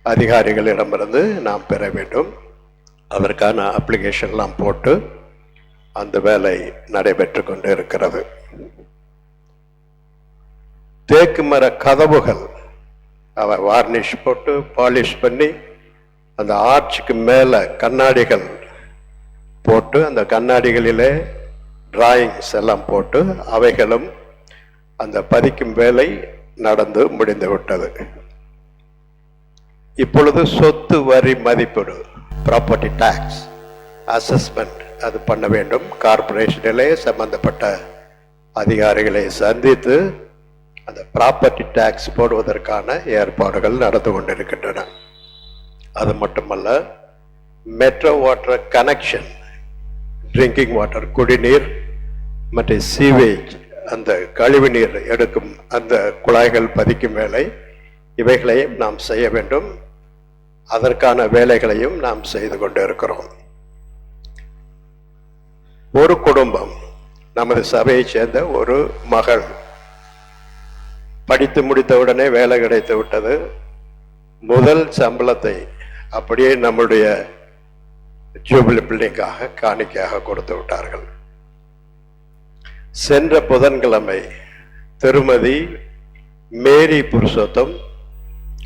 அதிகாரிகளிடமிருந்து நாம் பெற வேண்டும். அதற்கான அப்ளிகேஷன்லாம் போட்டு அந்த வேலை நடைபெற்று கொண்டு இருக்கிறது. தேக்கு மர கதவுகள் வார்னிஷ் போட்டு பாலிஷ் பண்ணி அந்த ஆர்ச்சுக்கு மேலே கண்ணாடிகள் போட்டு அந்த கண்ணாடிகளிலே டிராயிங்ஸ் எல்லாம் போட்டு அவைகளும் அந்த பதிக்கும் வேலை நடந்து முடிந்து விட்டது. இப்பொழுது சொத்து வரி மதிப்பீடு, ப்ராப்பர்ட்டி டாக்ஸ் அசஸ்மெண்ட் அது பண்ண வேண்டும். கார்பரேஷனிலே சம்பந்தப்பட்ட அதிகாரிகளை சந்தித்து அந்த ப்ராப்பர்ட்டி டாக்ஸ் போடுவதற்கான ஏற்பாடுகள் நடந்து கொண்டிருக்கின்றன. அது மட்டுமல்ல, metro water connection, drinking water, குடிநீர் மற்றும் சீவேஜ், அந்த கழிவுநீர் எடுக்கும் அந்த குழாய்கள் பதிக்கும் வேலை, இவைகளையும் நாம் செய்ய வேண்டும். அதற்கான வேலைகளையும் நாம் செய்து கொண்டு இருக்கிறோம். ஒரு குடும்பம், நமது சபையை சேர்ந்த ஒரு மகள் படித்து முடித்தவுடனே வேலை கிடைத்து விட்டது. முதல் சம்பளத்தை அப்படியே நம்முடைய ஜூபிலி பில்டிங்காக காணிக்கையாக கொடுத்து விட்டார்கள். சென்ற புதன்கிழமை திருமதி மேரி புருஷோத்தம்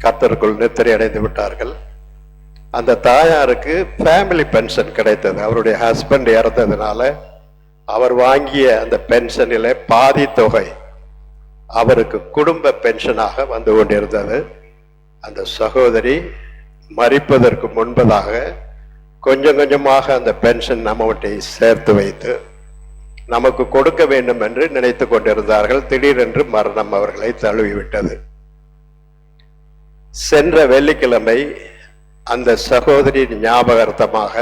கர்த்தருக்குள் நித்திரை அடைந்து விட்டார்கள். அந்த தாயாருக்கு ஃபேமிலி பென்ஷன் கிடைத்தது. அவருடைய ஹஸ்பண்ட் இறந்ததுனால அவர் வாங்கிய அந்த பென்ஷனில் பாதி தொகை அவருக்கு குடும்ப பென்ஷனாக வந்து கொண்டிருந்தது. அந்த சகோதரி மரிப்பதற்கு முன்பதாக கொஞ்சம் கொஞ்சமாக அந்த பென்ஷன் அமௌண்ட்டை சேர்த்து வைத்து நமக்கு கொடுக்க வேண்டும் என்று நினைத்து கொண்டிருந்தார்கள். திடீரென்று மரணம் அவர்களை தழுவிவிட்டது. சென்ற வெள்ளிக்கிழமை அந்த சகோதரி ஞாபகார்த்தமாக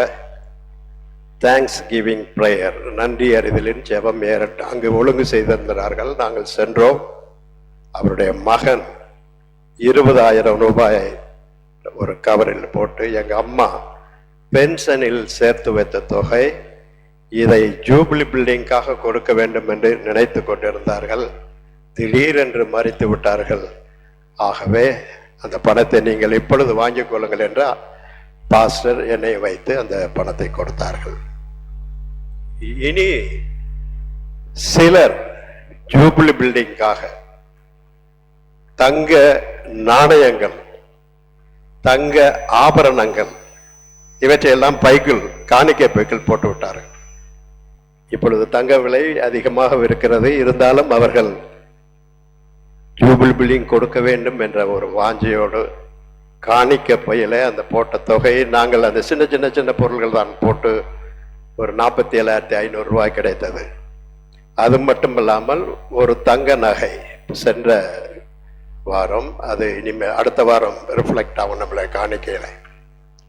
தேங்க்ஸ் கிவிங் பிரேயர், நன்றி அறிதலின் ஜெபம் அங்கு ஒழுங்கு செய்திருந்தார்கள். நாங்கள் சென்றோம். அவருடைய மகன் 20,000 ரூபாயை ஒரு கவரில் போட்டு, எங்கள் அம்மா பென்ஷனில் சேர்த்து வைத்த தொகை, இதை ஜூபிலி பில்டிங்காக கொடுக்க வேண்டும் என்று நினைத்து கொண்டிருந்தார்கள். திடீரென்று மறித்து விட்டார்கள். ஆகவே அந்த பணத்தை நீங்கள் இப்பொழுது வாங்கிக் கொள்ளுங்கள் என்று பாஸ்டர் என்னை வைத்து அந்த பணத்தை கொடுத்தார்கள். இனி சிலர் ஜூபிலி பில்டிங்காக தங்க நாணயங்கள், தங்க ஆபரணங்கள் இவற்றையெல்லாம் பைக்குள், காணிக்கை பைக்குள் போட்டு விட்டார்கள். இப்பொழுது தங்க விலை அதிகமாக இருக்கிறது. இருந்தாலும் அவர்கள் ஜூபிலி பில்டிங் கொடுக்க வேண்டும் என்ற ஒரு வாஞ்சையோடு காணிக்க பையில அந்த போட்ட தொகையை, நாங்கள் அந்த சின்ன சின்ன சின்ன பொருள்கள் தான் போட்டு ஒரு 47,500 ரூபாய் கிடைத்தது. அது மட்டும் இல்லாமல் ஒரு தங்க நகை சென்ற வாரம், அது இனிமேல் அடுத்த வாரம் ரிஃப்ளெக்ட் ஆகும் நம்மளை காணிக்கையில,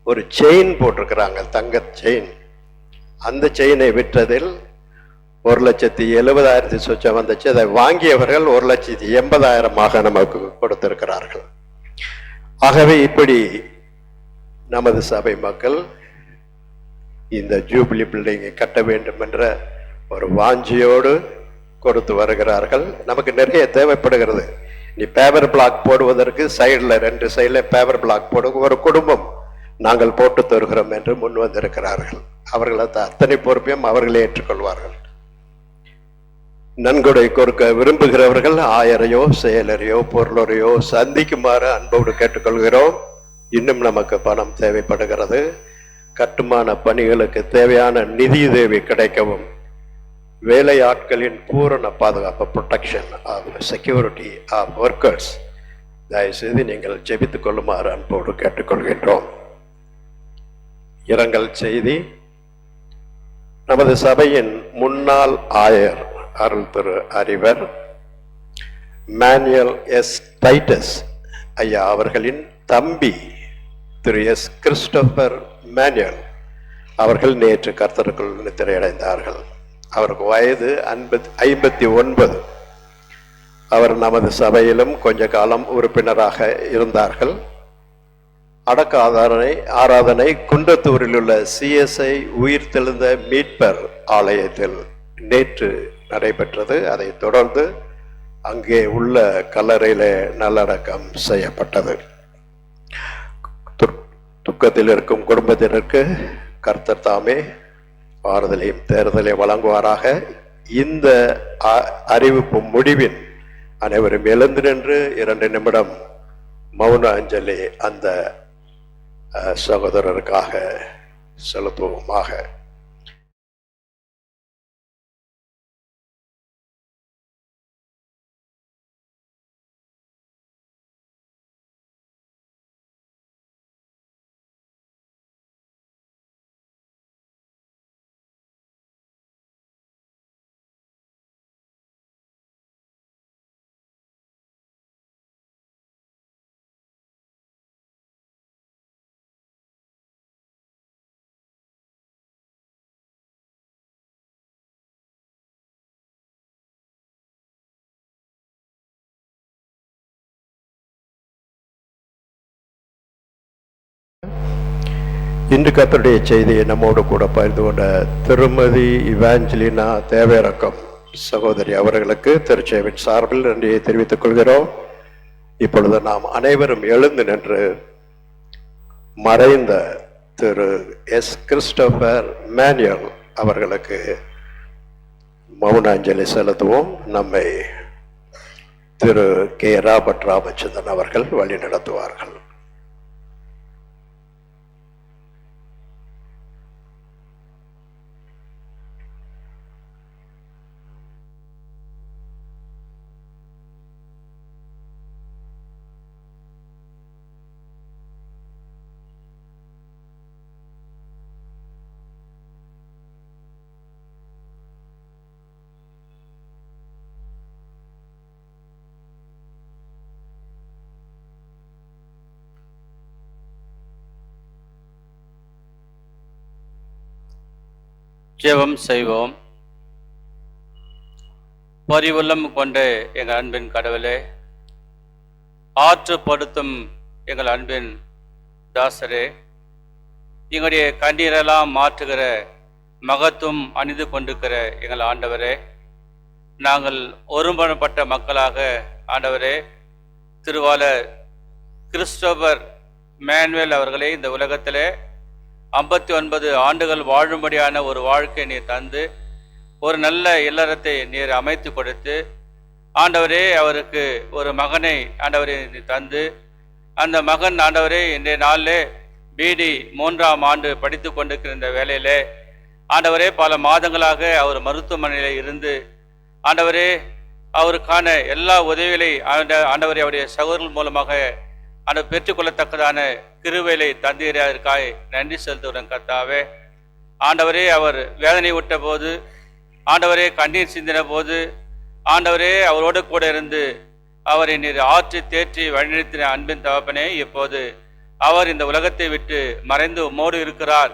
ஒரு செயின் போட்டிருக்கிறாங்க, தங்க செயின். அந்த செயினை விற்றதில் 1,70,000 சொச்சம் வந்துச்சு. அதை வாங்கியவர்கள் 1,80,000 நமக்கு கொடுத்திருக்கிறார்கள். ஆகவே இப்படி நமது சபை மக்கள் இந்த ஜூபிலி பில்டிங்கை கட்ட வேண்டும் என்ற ஒரு வாஞ்சியோடு கொடுத்து வருகிறார்கள். நமக்கு நிறைய தேவைப்படுகிறது. நீ பேப்பர் பிளாக் போடுவதற்கு சைடில் 2 சைடில் பேப்பர் பிளாக் போடு, ஒரு குடும்பம் நாங்கள் போட்டு தருகிறோம் என்று முன் வந்திருக்கிறார்கள். அவர்கள் அத்தனை பொறுப்பையும் அவர்களே ஏற்றுக்கொள்வார்கள். நன்கொடை கொடுக்க விரும்புகிறவர்கள் 1000-யோ செயலரையோ பொருளரையோ சந்திக்குமாறு அன்போடு கேட்டுக்கொள்கிறோம். இன்னும் நமக்கு பணம் தேவைப்படுகிறது. கட்டுமான பணிகளுக்கு தேவையான நிதியுதவி கிடைக்கவும், வேலையாட்களின் பூரண பாதுகாப்பு, protection of security of workers, தயவுசெய்து நீங்கள் ஜெபித்துக் கொள்ளுமாறு அன்போடு கேட்டுக்கொள்கின்றோம். இரங்கல் செய்தி. நமது சபையின் முன்னாள் ஆயர் அருள் திரு அறிவர் மேனுவல் எஸ் டைட்டஸ் ஐயா அவர்களின் தம்பி திரு எஸ் கிறிஸ்டோபர் மேனுவல் அவர்கள் நேற்று கர்த்தருக்குள் நித்திரையடைந்தார்கள். அவருக்கு வயது 59. அவர் நமது சபையிலும் கொஞ்ச காலம் உறுப்பினராக இருந்தார்கள். அடக்க ஆராதனை குன்றத்தூரில் உள்ள CSI உயிர்த்தெழுந்த மீட்பர் ஆலயத்தில் நேற்று நடைபெற்றது. அதை தொடர்ந்து அங்கே உள்ள கல்லறையிலே நல்லடக்கம் செய்யப்பட்டது. துக்கத்தில் இருக்கும் குடும்பத்தினருக்கு கர்த்தர் தாமே ஆறுதலையும் தேர்தலையும் வழங்குவாராக. இந்த அறிவிப்பு முடிவின் அனைவரும் எழுந்து நின்று 2 நிமிடம் மௌன அஞ்சலி அந்த சகோதரருக்காக செலுத்துவோமாக. இன்று கர்த்தருடைய செய்தியை நம்மோடு கூட பகிர்ந்து கொண்ட திருமதி இவாஞ்சலினா தேவேரக்கம் சகோதரி அவர்களுக்கு திருச்சேவின் சார்பில் நன்றியை தெரிவித்துக் கொள்கிறோம். இப்பொழுது நாம் அனைவரும் எழுந்து நின்று மறைந்த திரு எஸ் கிறிஸ்டோபர் மேனுவல் அவர்களுக்கு மௌன அஞ்சலி செலுத்துவோம். நம்மை திரு கே ராபர்ட் ராமச்சந்திரன் அவர்கள் வழி நடத்துவார்கள். ஜெபம் செய்வோம். பரிவுள்ளம் கொண்ட எங்கள் அன்பின் கடவுளே, ஆற்றுப்படுத்தும் எங்கள் அன்பின் தாசரே, எங்களுடைய கண்ணீரெல்லாம் மாற்றுகிற மகத்துவம் அணிந்து கொண்டிருக்கிற எங்கள் ஆண்டவரே, நாங்கள் ஒருமனப்பட்ட மக்களாக ஆண்டவரே, திருவாளர் கிறிஸ்டோபர் மேனுவேல் அவர்களே இந்த உலகத்திலே 59 ஆண்டுகள் வாழும்படியான ஒரு வாழ்க்கை நீர் தந்து, ஒரு நல்ல இல்லறத்தை நீர் அமைத்து கொடுத்து, ஆண்டவரே அவருக்கு ஒரு மகனை ஆண்டவரே நீர் தந்து, அந்த மகன் ஆண்டவரே இன்றைய நாளிலே பிடி 3ஆம் ஆண்டு படித்து கொண்டிருக்கிற இந்த வேளையிலே ஆண்டவரே பல மாதங்களாக அவர் மருத்துவமனையில் இருந்து ஆண்டவரே அவருக்கான எல்லா உதவிகளை ஆண்டவரே அவருடைய சகோதரர்கள் மூலமாக பெற்றுக்கொள்ளத்தக்கதான கிருபையை தந்தீராயிருக்காய் நன்றி செலுத்துகிறேன் கர்த்தாவே. ஆண்டவரே அவர் வேதனை விட்ட போது, ஆண்டவரே கண்ணீர் சிந்தின போது, ஆண்டவரே அவரோடு கூட இருந்து அவரை நீர் ஆற்றி தேற்றி வழிநடத்தின அன்பின் தகப்பனே, இப்போது அவர் இந்த உலகத்தை விட்டு மறைந்து உம்மோடு இருக்கிறார்.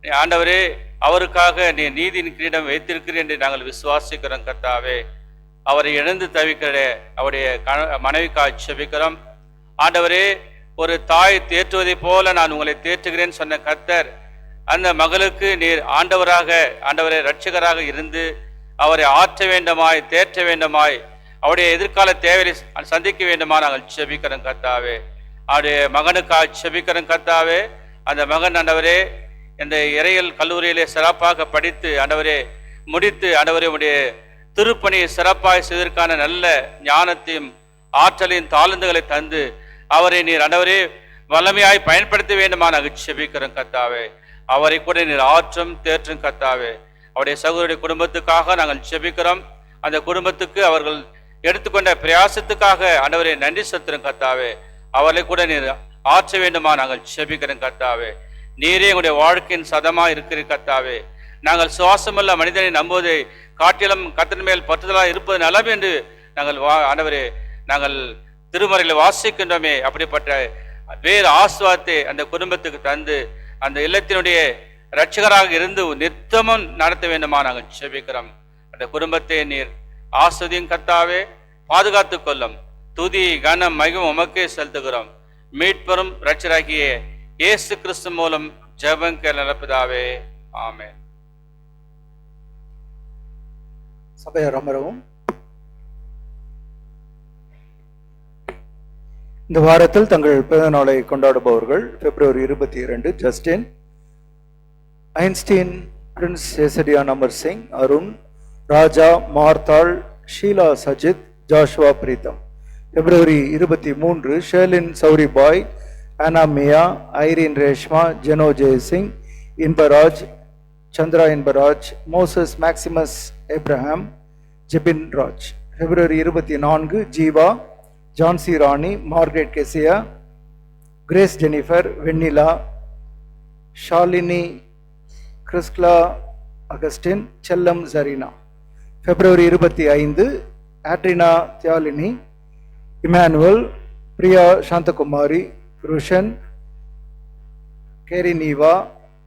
ஆண்டவரே அவருக்காக நீ நீதியின் கிரீடம் வைத்திருக்கிறேன் என்று நாங்கள் விசுவாசிக்கிறோம் கர்த்தாவே. அவரை இழந்து தவிக்கிற அவருடைய மனைவிக்காக செபிக்கிறோம். ஆண்டவரே, ஒரு தாய் தேற்றுவதை போல நான் உங்களை தேற்றுகிறேன் சொன்ன கர்த்தர், அந்த மகளுக்கு நீர் ஆண்டவராக ஆண்டவரே இரட்சகராக இருந்து அவரை ஆற்ற வேண்டுமாய் தேற்ற வேண்டுமாய் அவருடைய எதிர்கால தேவையை சந்திக்க வேண்டுமா நாங்கள் செபிக்கிறோம் கர்த்தாவே. அவருடைய மகனுக்காக செபிக்கிறோம் கர்த்தாவே. அந்த மகன் ஆண்டவரே இந்த இறையல் கல்லூரியிலே சிறப்பாக படித்து ஆண்டவரே முடித்து ஆண்டவரே உடைய திருப்பணியை சிறப்பாக செய்வதற்கான நல்ல ஞானத்தையும் ஆற்றலின் தாளந்துகளை தந்து அவரை நீர் ஆண்டவரே வல்லமையாய் பயன்படுத்த வேண்டுமா நாங்கள் செபிக்கிறோம் கர்த்தாவே. அவரை கூட நீர் ஆற்றும் தேற்றும் கர்த்தாவே. அவருடைய சகோதரருடைய குடும்பத்துக்காக நாங்கள் செபிக்கிறோம். அந்த குடும்பத்துக்கு அவர்கள் எடுத்துக்கொண்ட பிரயாசத்துக்காக ஆண்டவரை நன்றி செலுத்துகிறோம் கர்த்தாவே. அவரை கூட நீர் ஆற்ற வேண்டுமா நாங்கள் செபிக்கிறோம் கர்த்தாவே. நீரே எங்களுடைய வாழ்க்கையின் சதமாக இருக்கிற கர்த்தாவே. நாங்கள் சுவாசமுள்ள மனிதனை நம்புவதை காட்டிலும் கர்த்தர் மேல் பற்றுதலாக இருப்பது நலம் என்று நாங்கள் ஆண்டவரே நாங்கள் திருமறையில் வாசிக்கின்றோமே. அப்படிப்பட்ட வேறு ஆசுவாதத்தை அந்த குடும்பத்துக்கு தந்து அந்த இல்லத்தினுடைய இரட்சகராக இருந்து நித்தமும் நடத்த வேண்டுமா நாங்கள் செபிக்கிறோம். அந்த குடும்பத்தை நீர் ஆஸ்வதியும் கர்த்தாவே, பாதுகாத்து கொள்ளும். துதி கனம் மகிமை உமக்கே செலுத்துகிறோம். மீட்பெரும் இரட்சகராகிய இயேசு கிறிஸ்து மூலம் ஜெபம் நடப்பதாவே. ஆமென். சபையார் அமரவும். இந்த வாரத்தில் தங்கள் பிறந்த நாளை கொண்டாடுபவர்கள்: பிப்ரவரி 22 ஜஸ்டின், ஐன்ஸ்டீன், பிரின்ஸ் எசடியான் அமர் சிங், அருண், ராஜா, மார்த்தாள், ஷீலா சஜித், ஜாஷுவா பிரீத்தம். பிப்ரவரி 23 Sherlin Sowri Bai, Ana Mia, Irene Reshma, Jeno Jeyasingh, Inbaraj, Chandra Inbaraj, Moses Maximus Abraham, Jebin Raj. பிப்ரவரி 24 Jeeva, Jhansi Rani, Margaret Keziah, Grace Jennifer, Vennila, Shalini, கிறிஸ்க்லா அகஸ்டின், செல்லம் ஜரீனா. பிப்ரவரி 25 ஆட்ரினா தியாலினி, இமானுவல், பிரியா சாந்தகுமாரி, ருஷன், கேரினீவா,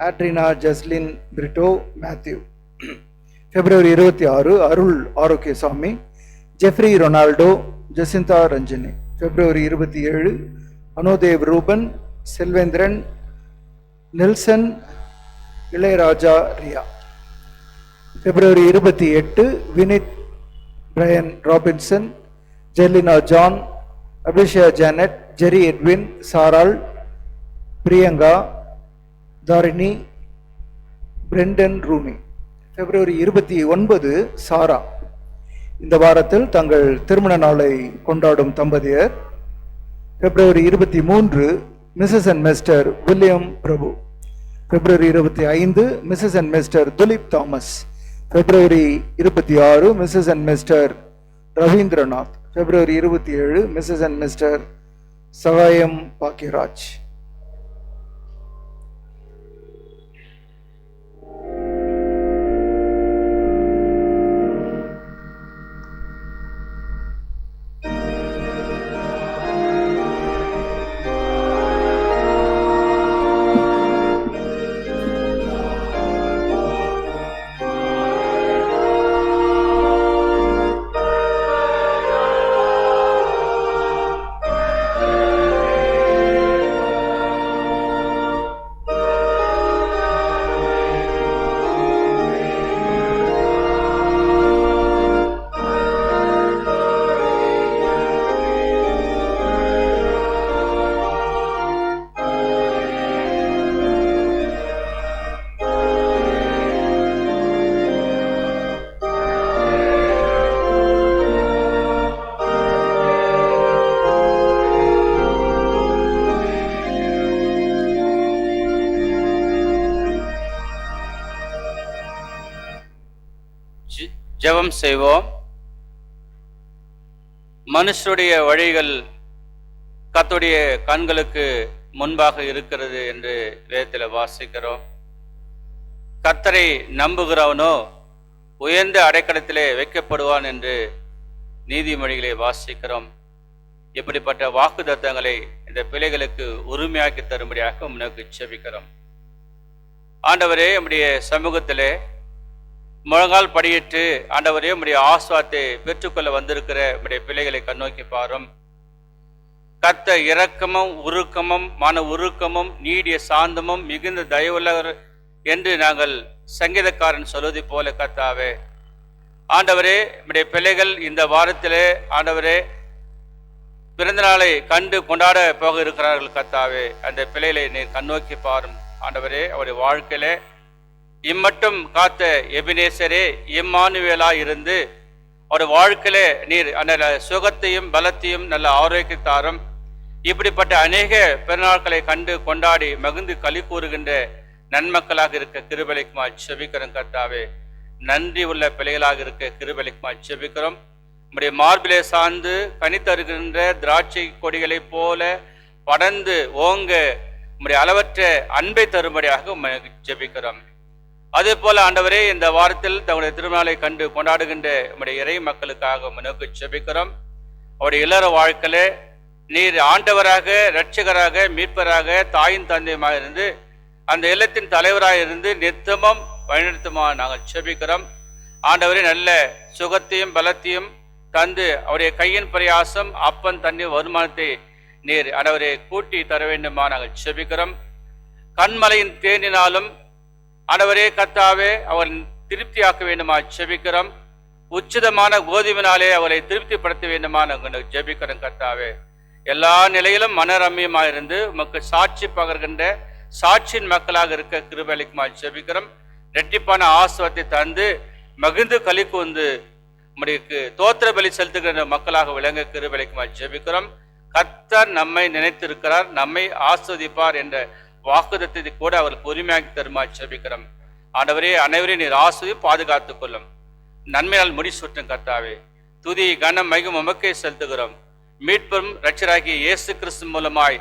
ஆட்ரினா ஜஸ்லின் பிரிட்டோ, மேத்யூ. பிப்ரவரி 26 அருள் Arokiasamy, Jeffrey Ronaldo, Jacintha Ranjini. பிப்ரவரி 27 அனோதேவ் ரூபன், செல்வேந்திரன், நெல்சன், இளையராஜா ரியா. பிப்ரவரி 28 Vineeth Brian Robinson, Jerlina John, Abisha Janet, Jerry Edwin, Saral, Priyanka, Tharini, Brendan Rooney. பிப்ரவரி 29 Sarah. இந்த வாரத்தில் தங்கள் திருமண நாளை கொண்டாடும் தம்பதியர்: பிப்ரவரி 23 Mrs and Mr William Prabhu. பிப்ரவரி 25 Mrs and Mr Thulip Thomas. பிப்ரவரி 26 மிஸ்ஸஸ் அண்ட் மிஸ்டர் ரவீந்திரநாத். பிப்ரவரி 27 Mrs and Mr Sahayam Bagyaraj. ஜெபம் செய்வோம். மனுஷருடைய வழிகள் கர்த்தருடைய கண்களுக்கு முன்பாக இருக்கிறது என்று வேதத்தில் வாசிக்கிறோம். கர்த்தரை நம்புகிறவனோ உயர்ந்த அடைக்கலத்திலே வைக்கப்படுவான் என்று நீதிமொழிகளை வாசிக்கிறோம். இப்படிப்பட்ட வாக்குத்தத்தங்களை இந்த பிள்ளைகளுக்கு உரிமையாக்கி தரும்படியாக உனக்கு ஜெபிக்கிறோம். ஆண்டவரே, நம்முடைய சமூகத்திலே முழங்கால் படியிட்டு ஆண்டவரே நம்முடைய ஆசீர்வாதத்தை பெற்றுக்கொள்ள வந்திருக்கிற நம்முடைய பிள்ளைகளை கண்ணோக்கி பாரும். கர்த்தர் இரக்கமும் உருக்கமும் மன உருக்கமும் நீடிய சாந்தமும் மிகுந்த தயவுள்ளவர் என்று நாங்கள் சங்கீதக்காரன் சொல்வதை போல கர்த்தாவே, ஆண்டவரே நம்முடைய பிள்ளைகள் இந்த வாரத்திலே ஆண்டவரே பிறந்த நாளை கண்டு கொண்டாட போக இருக்கிறார்கள். கர்த்தாவே, அந்த பிள்ளைகளை நீர் கண்ணோக்கி பாரும். ஆண்டவரே, அவருடைய வாழ்க்கையிலே இம்மட்டும் காத்த எபினேசரே இம்மானுவேலா இருந்து அவருடைய வாழ்க்கையிலே நீர் அந்த சுகத்தையும் பலத்தையும் நல்ல ஆரோக்கியத்தாரும் இப்படிப்பட்ட அநேக பெருநாட்களை கண்டு கொண்டாடி மகிழ்ந்து களி கூறுகின்ற நன்மக்களாக இருக்க கிருபைக்குமா ஜெபிக்கிறோம். கர்த்தாவே, நன்றி உள்ள பிள்ளைகளாக இருக்க கிருபைக்குமா ஜெபிக்கிறோம். நம்முடைய மார்பிலே சார்ந்து கனித்தருகின்ற திராட்சை கொடிகளைப் போல படர்ந்து ஓங்க நம்முடைய அளவற்ற அன்பை தரும்படியாக ஜெபிக்கிறோம். அதே போல ஆண்டவரே, இந்த வாரத்தில் தங்களுடைய திருநாளை கண்டு கொண்டாடுகின்ற நம்முடைய இறை மக்களுக்காக உனக்கு ஜெபிக்கிறோம். அவருடைய இல்லற வாழ்க்கையில நீர் ஆண்டவராக, இரட்சகராக, மீட்பராக, தாயின் தந்தையுமாக இருந்து அந்த இல்லத்தின் தலைவராக இருந்து நித்தமும் வழிநடத்துமா நாங்கள் ஜெபிக்கிறோம். ஆண்டவரே, நல்ல சுகத்தையும் பலத்தையும் தந்து அவருடைய கையின் பிரயாசம் அப்பன் தண்ணி வருமானத்தை நீர் ஆண்டவரை கூட்டி தர வேண்டுமா நாங்கள் ஜெபிக்கிறோம். கண்மலையின் தேனினாலும் ஆண்டவரே கர்த்தாவே அவர் திருப்தியாக்க வேண்டுமா ஜெபிக்கிறோம். உச்சிதமான கோதுமையினாலே அவரை திருப்திப்படுத்த வேண்டுமா நாங்கள் ஜெபிக்கிறோம். கர்த்தாவே, எல்லா நிலையிலும் மனரம்யமாக இருந்து உமக்கு சாட்சி பகர்கின்ற சாட்சியின் மக்களாக இருக்க கிருபைக்குமா ஜெபிக்கிறோம். இரட்டிப்பான ஆசீர்வாதத்தை தந்து மகிழ்ந்து களி கூர்ந்து உம்முடைய தோத்திர பலி செலுத்துகின்ற மக்களாக விளங்க கிருபைக்குமா ஜெபிக்கிறோம். கர்த்தர் நம்மை நினைத்திருக்கிறார், நம்மை ஆஸ்வதிப்பார் என்ற வாக்குதத்தை கூட அவர்களுக்கு உரிமையாக்கி தருமா ஜெபிக்கிறோம். ஆண்டவரே, அனைவரையும் நீர் ஆஸ்வதி பாதுகாத்துக் கொள்ளும். நன்மையால் முடிசூட்டும் கர்த்தாவே, துதி கனம் மகிமை உமக்கே செலுத்துகிறோம். மீட்பும் இரட்சகராகிய இயேசு கிறிஸ்து மூலமாய்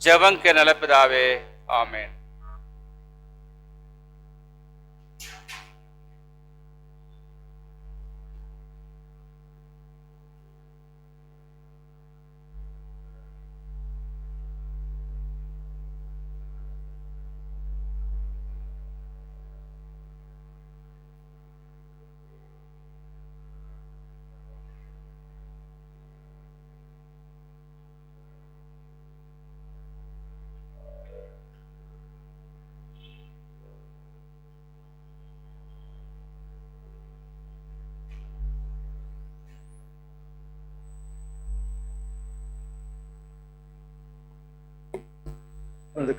ஜெபங்க நடப்பதாவே, ஆமென்.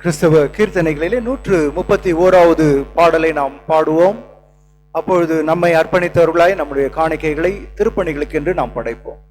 கிறிஸ்தவ கீர்த்தனைகளிலே 131வது பாடலை நாம் பாடுவோம். அப்பொழுது நம்மை அர்ப்பணித்தவர்களாய் நம்முடைய காணிக்கைகளை திருப்பணிகளுக்கு என்று நாம் படைப்போம்.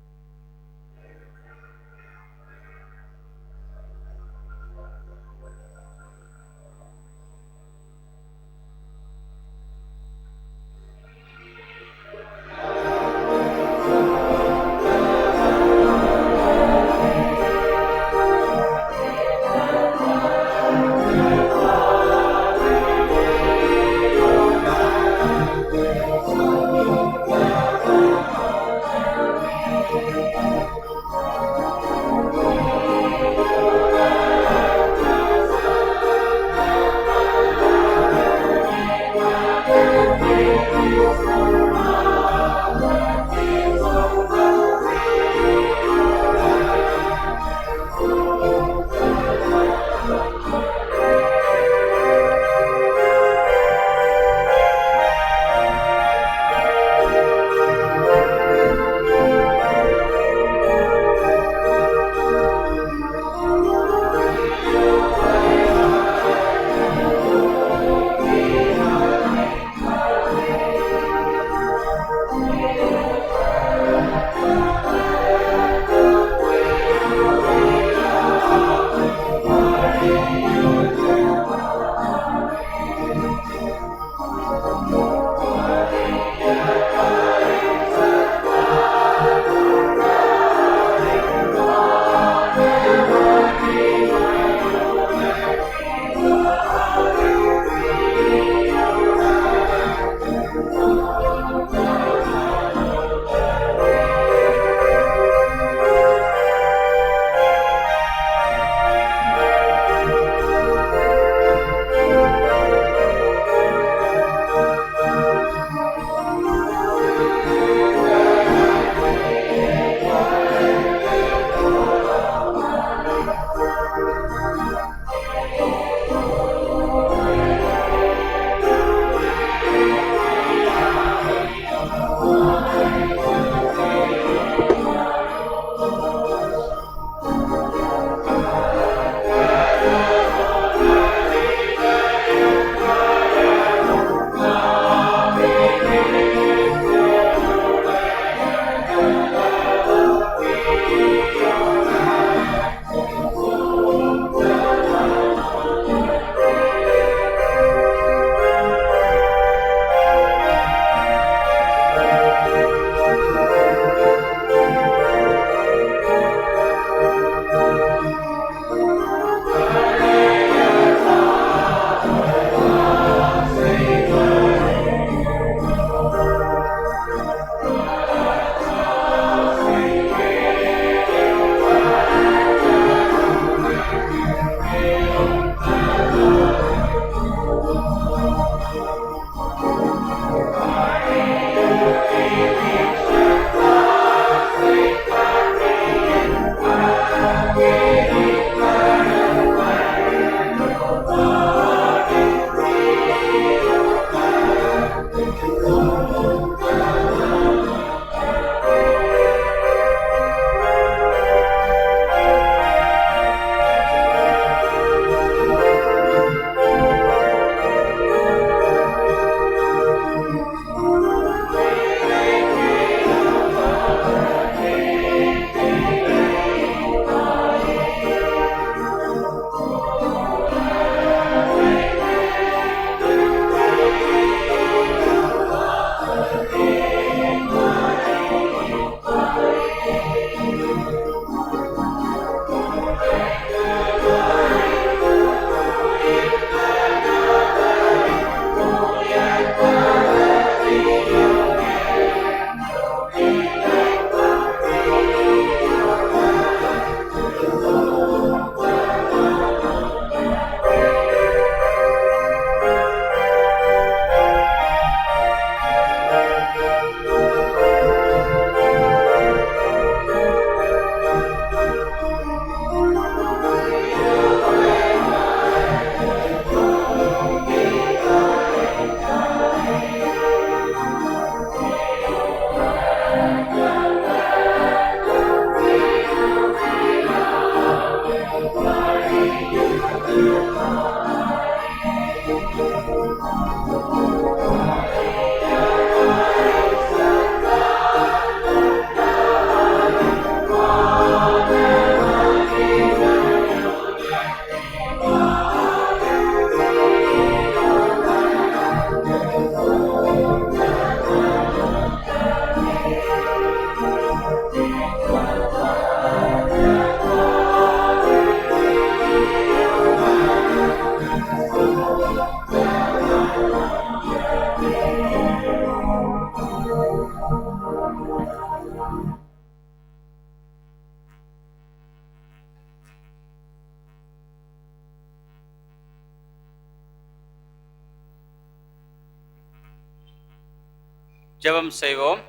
ஜெபம் செய்வோம்.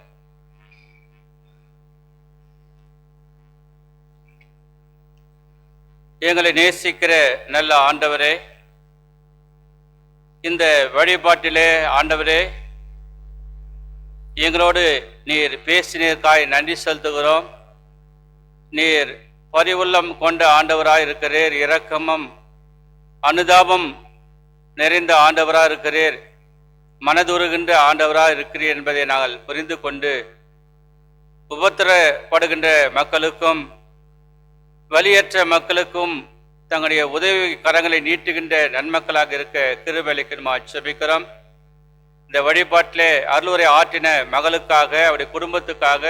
எங்களை நேசிக்கிற நல்ல ஆண்டவரே, இந்த வழிபாட்டிலே ஆண்டவரே எங்களோடு நீர் பேசினீர்காய் நன்றி செலுத்துகிறோம். நீர் பரிவுள்ளம் கொண்ட ஆண்டவராய் இருக்கிறீர், இரக்கமும் அனுதாபம் நிறைந்த ஆண்டவராக இருக்கிறீர், மனதுருகின்ற ஆண்டவராக இருக்கிறீர் என்பதை நாங்கள் புரிந்து கொண்டு உபத்திரப்படுகின்ற மக்களுக்கும் வலியற்ற மக்களுக்கும் தங்களுடைய உதவி கரங்களை நீட்டுகின்ற நன்மக்களாக இருக்க கிருபைக்கு செபிக்கிறோம். இந்த வழிபாட்டிலே அருளுரை ஆற்றின மகளுக்காக அவருடைய குடும்பத்துக்காக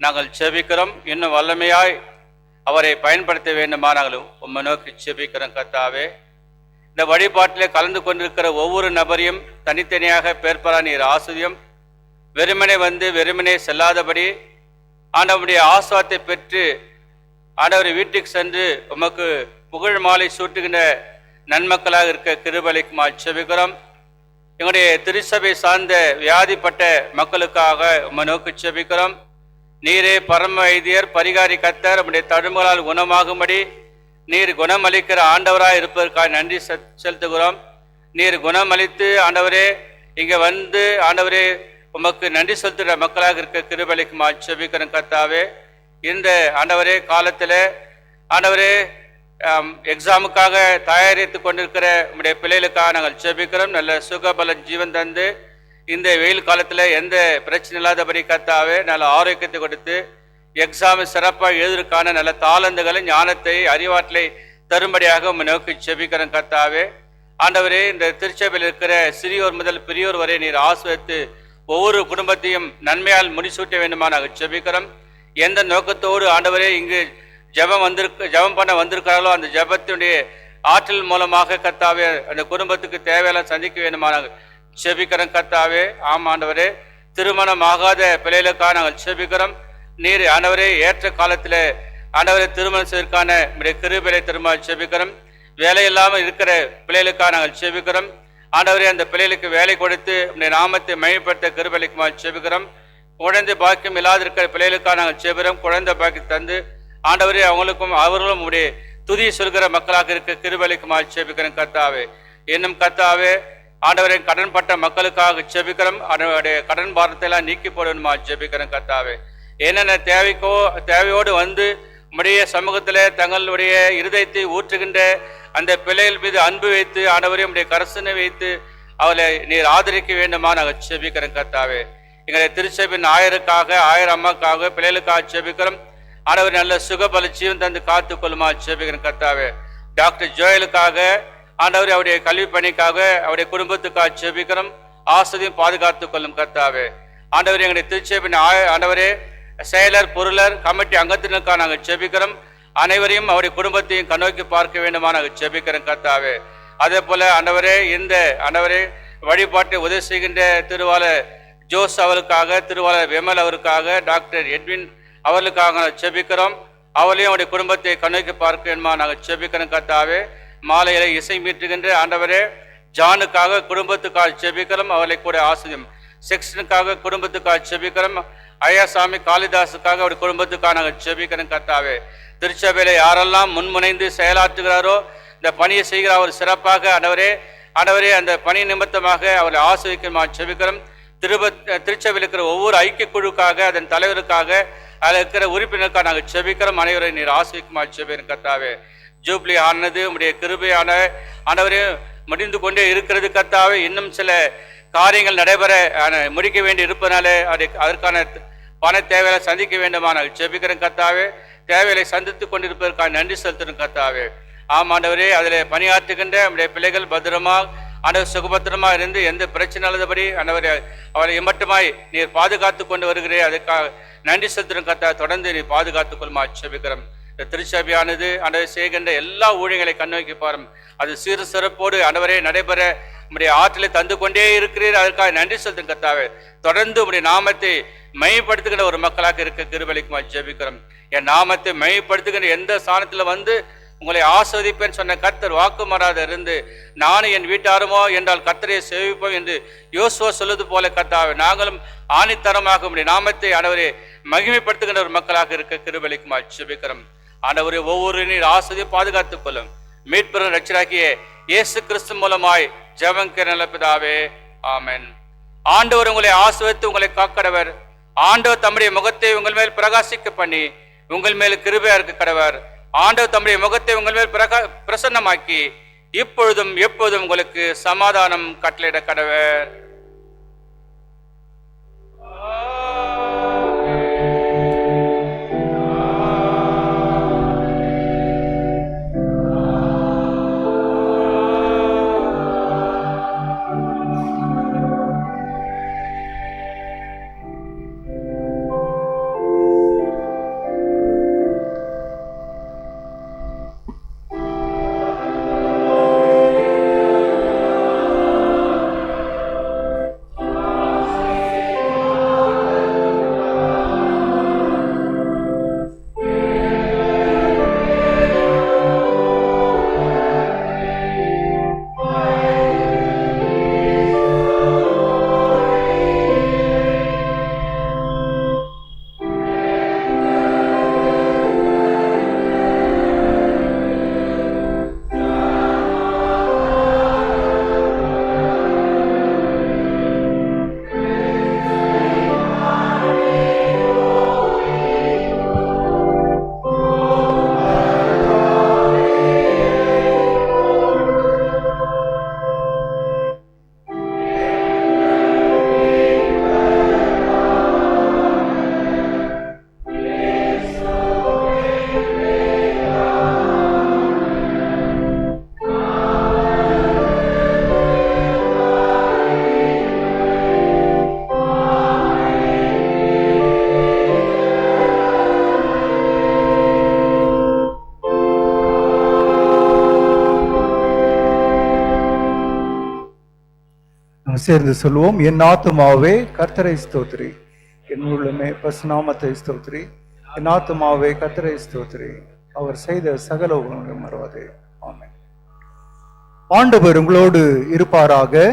நாங்கள் செபிக்கிறோம். இன்னும் வல்லமையாய் அவரை பயன்படுத்த வேண்டுமா நாங்கள் உம்மை நோக்கி செபிக்கிறோம். கர்த்தாவே, இந்த வழிபாட்டிலே கலந்து கொண்டிருக்கிற ஒவ்வொரு நபரையும் தனித்தனியாக பேர்பரா நீர் ஆசிரியம். வெறுமனே வந்து வெறுமனே செல்லாதபடி ஆண்டவருடைய ஆசீர்வாதத்தை பெற்று ஆண்டவரை வீட்டுக்கு சென்று உமக்கு புகழ் மாலை சூட்டுகின்ற நன்மக்களாக இருக்க கிருபைக்கு செபிக்கிறோம். எங்களுடைய திருச்சபை சார்ந்த வியாதிப்பட்ட மக்களுக்காக உம்மை நோக்கி செபிக்கிறோம். நீரே பரம வைத்தியர், பரிகாரி கர்த்தர், உம்முடைய தழும்புகளால் குணமாகும்படி நீர் குணமளிக்கிற ஆண்டவராக இருப்பதற்காக நன்றி செலுத்துகிறோம். நீர் குணமளித்து ஆண்டவரே இங்கே வந்து ஆண்டவரே உமக்கு நன்றி செலுத்துகிற மக்களாக இருக்க கிருபைக்கு செபிக்கிறோம். கர்த்தாவே, இந்த ஆண்டவரே காலத்தில் ஆண்டவரே எக்ஸாமுக்காக தயாரித்து கொண்டிருக்கிற உங்களுடைய பிள்ளைகளுக்காக நாங்கள் செபிக்கிறோம். நல்ல சுகபலன் ஜீவன் தந்து இந்த வெயில் காலத்தில் எந்த பிரச்சனை இல்லாதபடி கர்த்தாவே நல்ல ஆரோக்கியத்தை கொடுத்து எக்ஸாம் சிறப்பாக எழுதுவதற்கான நல்ல தாளந்துகளை, ஞானத்தை, அறிவாற்றலை தரும்படியாக உம்மை நோக்கி செபிக்கிறோம். கர்த்தாவே, ஆண்டவரே இந்த திருச்சபையில் இருக்கிற சிறியோர் முதல் பெரியோர் வரை நீர் ஆசீர்வதித்து ஒவ்வொரு குடும்பத்தையும் நன்மையால் முடிசூட்ட வேண்டுமா நாங்கள் செபிக்கிறோம். எந்த நோக்கத்தோடு ஆண்டவரே இங்கு ஜெபம் பண்ண வந்திருக்கிறார்களோ அந்த ஜெபத்தினுடைய ஆற்றல் மூலமாக கர்த்தாவே அந்த குடும்பத்துக்கு தேவையெல்லாம் சந்திக்க வேண்டுமா நாங்கள் செபிக்கிறோம். கர்த்தாவே, ஆம் ஆண்டவரே, திருமணம் ஆகாத பிள்ளைகளுக்காக நாங்கள் செபிக்கிறோம். நீர் ஆண்டவரே ஏற்ற காலத்தில் ஆண்டவரை திருமணம் செய்வதற்கான நம்முடைய கிருபையை திரும்ப செபிக்கிறோம். வேலை இல்லாமல் இருக்கிற பிள்ளைகளுக்காக நாங்கள் செபிக்கிறோம். ஆண்டவரே அந்த பிள்ளைகளுக்கு வேலை கொடுத்து நம்முடைய நாமத்தை மகிமைப்படுத்த கிருபைக்கு செபிக்கிறோம். குழந்தை பாக்கியம் இல்லாத இருக்கிற பிள்ளைகளுக்காக நாங்கள் செபிக்கிறோம். குழந்தை பாக்கியம் தந்து ஆண்டவரே அவர்களும் உடைய துதி சொல்கிற மக்களாக இருக்க கிருபைக்கு செபிக்கிறோம். கர்த்தாவே, இன்னும் கர்த்தாவே ஆண்டவரை கடன்பட்ட மக்களுக்காக செபிக்கிறோம். அவருடைய கடன் பாரத்தை எல்லாம் நீக்கி போடணுமா செபிக்கிறோம். கர்த்தாவே, என்னென்ன தேவையோடு வந்து உம்முடைய சமூகத்தில் தங்களுடைய இருதயத்தை ஊற்றுகின்ற அந்த பிள்ளைகள் மீது அன்பு வைத்து ஆண்டவரே உம்முடைய கரசனை வைத்து அவளை நீர் ஆதரிக்க வேண்டுமா நாங்கள் செபிக்கிறோம். கர்த்தாவே, எங்களுடைய திருச்சபையின் ஆயருக்காக, ஆயர் அம்மாக்காக, பிள்ளைகளுக்காக செபிக்கிறோம். ஆண்டவர் நல்ல சுகபல ஜீவன் தந்து காத்து கொள்ளுமா செபிக்கிறோம். கர்த்தாவே, டாக்டர் ஜோயலுக்காக ஆண்டவரே அவருடைய கல்வி பணிக்காக அவருடைய குடும்பத்துக்காக செபிக்கிறோம். ஆசையும் பாதுகாத்து கொள்ளும். கர்த்தாவே, ஆண்டவரே எங்களுடைய திருச்சபையின் ஆண்டவரே செயலர், பொருளர், கமிட்டி அங்கத்தினருக்காக நாங்கள் செபிக்கிறோம். அனைவரையும் அவருடைய குடும்பத்தையும் கண்ணோக்கி பார்க்க வேண்டுமா நாங்கள் செபிக்கிறோம். கர்த்தாவே, அதே போல ஆண்டவரே இந்த ஆண்டவரே வழிபாட்டை உதவி செய்கின்ற திருவாளர் ஜோஸ் அவருக்காக, திருவாளர் விமல் அவருக்காக, டாக்டர் எட்வின் அவர்களுக்காக நாங்கள் செபிக்கிறோம். அவளையும் அவருடைய குடும்பத்தை கண்ணோக்கி பார்க்க வேண்டுமா நாங்கள் செபிக்கிறோம். கர்த்தாவே, மாலையில இசை மீட்டுகின்ற ஆண்டவரே ஜானுக்காக குடும்பத்துக்காக செபிக்கிறோம். அவளை கூட ஆசிரியம் செக்ஷனுக்காக குடும்பத்துக்காக செபிக்கிறோம். ஐயாசாமி காளிதாசுக்காக அவருடைய குடும்பத்துக்காக நாங்கள் செபிக்கிறோம். கர்த்தாவே, திருச்சபையில யாரெல்லாம் முன்முனைந்து செயலாற்றுகிறாரோ இந்த பணியை செய்கிற அவர் சிறப்பாக ஆண்டவரே அந்த பணி நிமித்தமாக அவரை ஆசிரியமா செபிக்கிறோம். திருச்சபையில் இருக்கிற ஒவ்வொரு ஐக்கிய குழுக்காக, அதன் தலைவருக்காக, அதில் இருக்கிற உறுப்பினருக்காக நாங்கள் செபிக்கிறோம். அனைவரை நீர் ஆசிரியமா செபிக்கிறோம். கர்த்தாவே, ஜூப்ளி ஆனது உடைய கிருபையான ஆண்டவரே முடிந்து கொண்டே இருக்கிறது. கர்த்தாவே, இன்னும் சில காரியங்கள் நடைபெற முடிக்க வேண்டி இருப்பதனாலே அதற்கான பண தேவைகளை சந்திக்க வேண்டுமா நாங்கள் செபிக்கிறோம். கர்த்தாவே, தேவைகளை சந்தித்து கொண்டிருப்பதற்காக நன்றி செலுத்துகிறோம். கர்த்தாவே, ஆம் ஆண்டவரே, அதில் பணியாற்றுகின்ற நம்முடைய பிள்ளைகள் பத்திரமாக ஆண்டவர் சுகபத்திரமாக இருந்து எந்த பிரச்சனை இல்லாதபடி ஆண்டவரே அவரை எம்மட்டுமாய் நீர் பாதுகாத்து கொண்டு வருகிறே அதற்காக நன்றி செலுத்துகிறோம். கர்த்தாவே, தொடர்ந்து நீர் பாதுகாத்துக் கொள்ளுமா செபிக்கிறோம். இந்த திருச்சபையானது ஆண்டவரே செய்கின்ற எல்லா ஊழியங்களை கண்ணோக்கி பாரும். அது சிறு சிறப்போடு ஆண்டவரே நடைபெற உம்முடைய ஆற்றலை தந்து கொண்டே இருக்கிறீர். அதற்காக நன்றி செலுத்தும் கர்த்தாவே. தொடர்ந்து உம்முடைய நாமத்தை மையப்படுத்துகின்ற ஒரு மக்களாக இருக்க கிருபைக்குமா ஜெபிக்கிறோம். என் நாமத்தை மையப்படுத்துகின்ற எந்த ஸ்தானத்தில் வந்து உங்களை ஆஸ்வதிப்பேன் சொன்ன கர்த்தர் வாக்கு மாறாத இருந்து நானும் என் வீட்டாருமோ என்றால் கர்த்தரை சேவிப்போம் என்று யோசுவா சொல்வது போல கர்த்தாவே நாங்களும் ஆணித்தரமாக உம்முடைய நாமத்தை ஆண்டவரே மகிமைப்படுத்துகின்ற ஒரு மக்களாக இருக்க கிருபைக்குமா ஜெபிக்கிறோம். ஆண்டவரே ஒவ்வொரு நீர் ஆஸ்வதியை பாதுகாத்துக் கொள்ளும். மீட்பெறும் ரட்சகராகிய இயேசு கிறிஸ்து மூலமாய் ஜெபங்கிற நல்ல பிதாவே, ஆமென். ஆண்டவர் உங்களை ஆசீர்வதித்து உங்களை காக்கடவர். ஆண்டவர் தம்முடைய முகத்தை உங்கள் மேல் பிரகாசிக்க பண்ணி உங்கள் மேல் கிருபையா இருக்க கடவர். ஆண்டவர் தம்முடைய முகத்தை உங்கள் மேல் பிரசன்னமாக்கி இப்பொழுதும் எப்பொழுதும் உங்களுக்கு சமாதானம் கட்டளையிட கடவர். சேர்ந்து சொல்வோம். என் ஆத்துமாவே கர்த்தரை ஸ்தோத்திரி, என் உள்ளமே பசுநாமத்தை ஸ்தோத்திரி. என் ஆத்துமாவே கர்த்தரை ஸ்தோத்திரி, அவர் செய்த சகல உபகாரங்களையும் மறவாதே. ஆமென். ஆண்டவர் உங்களோடு இருப்பாராக.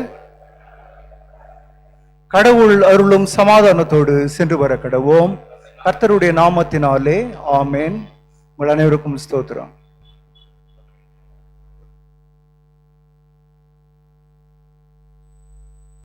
கடவுள் அருளும் சமாதானத்தோடு சென்று வர கடவோம். கர்த்தருடைய நாமத்தினாலே ஆமென். உங்கள் அனைவருக்கும் ஸ்தோத்திரம்.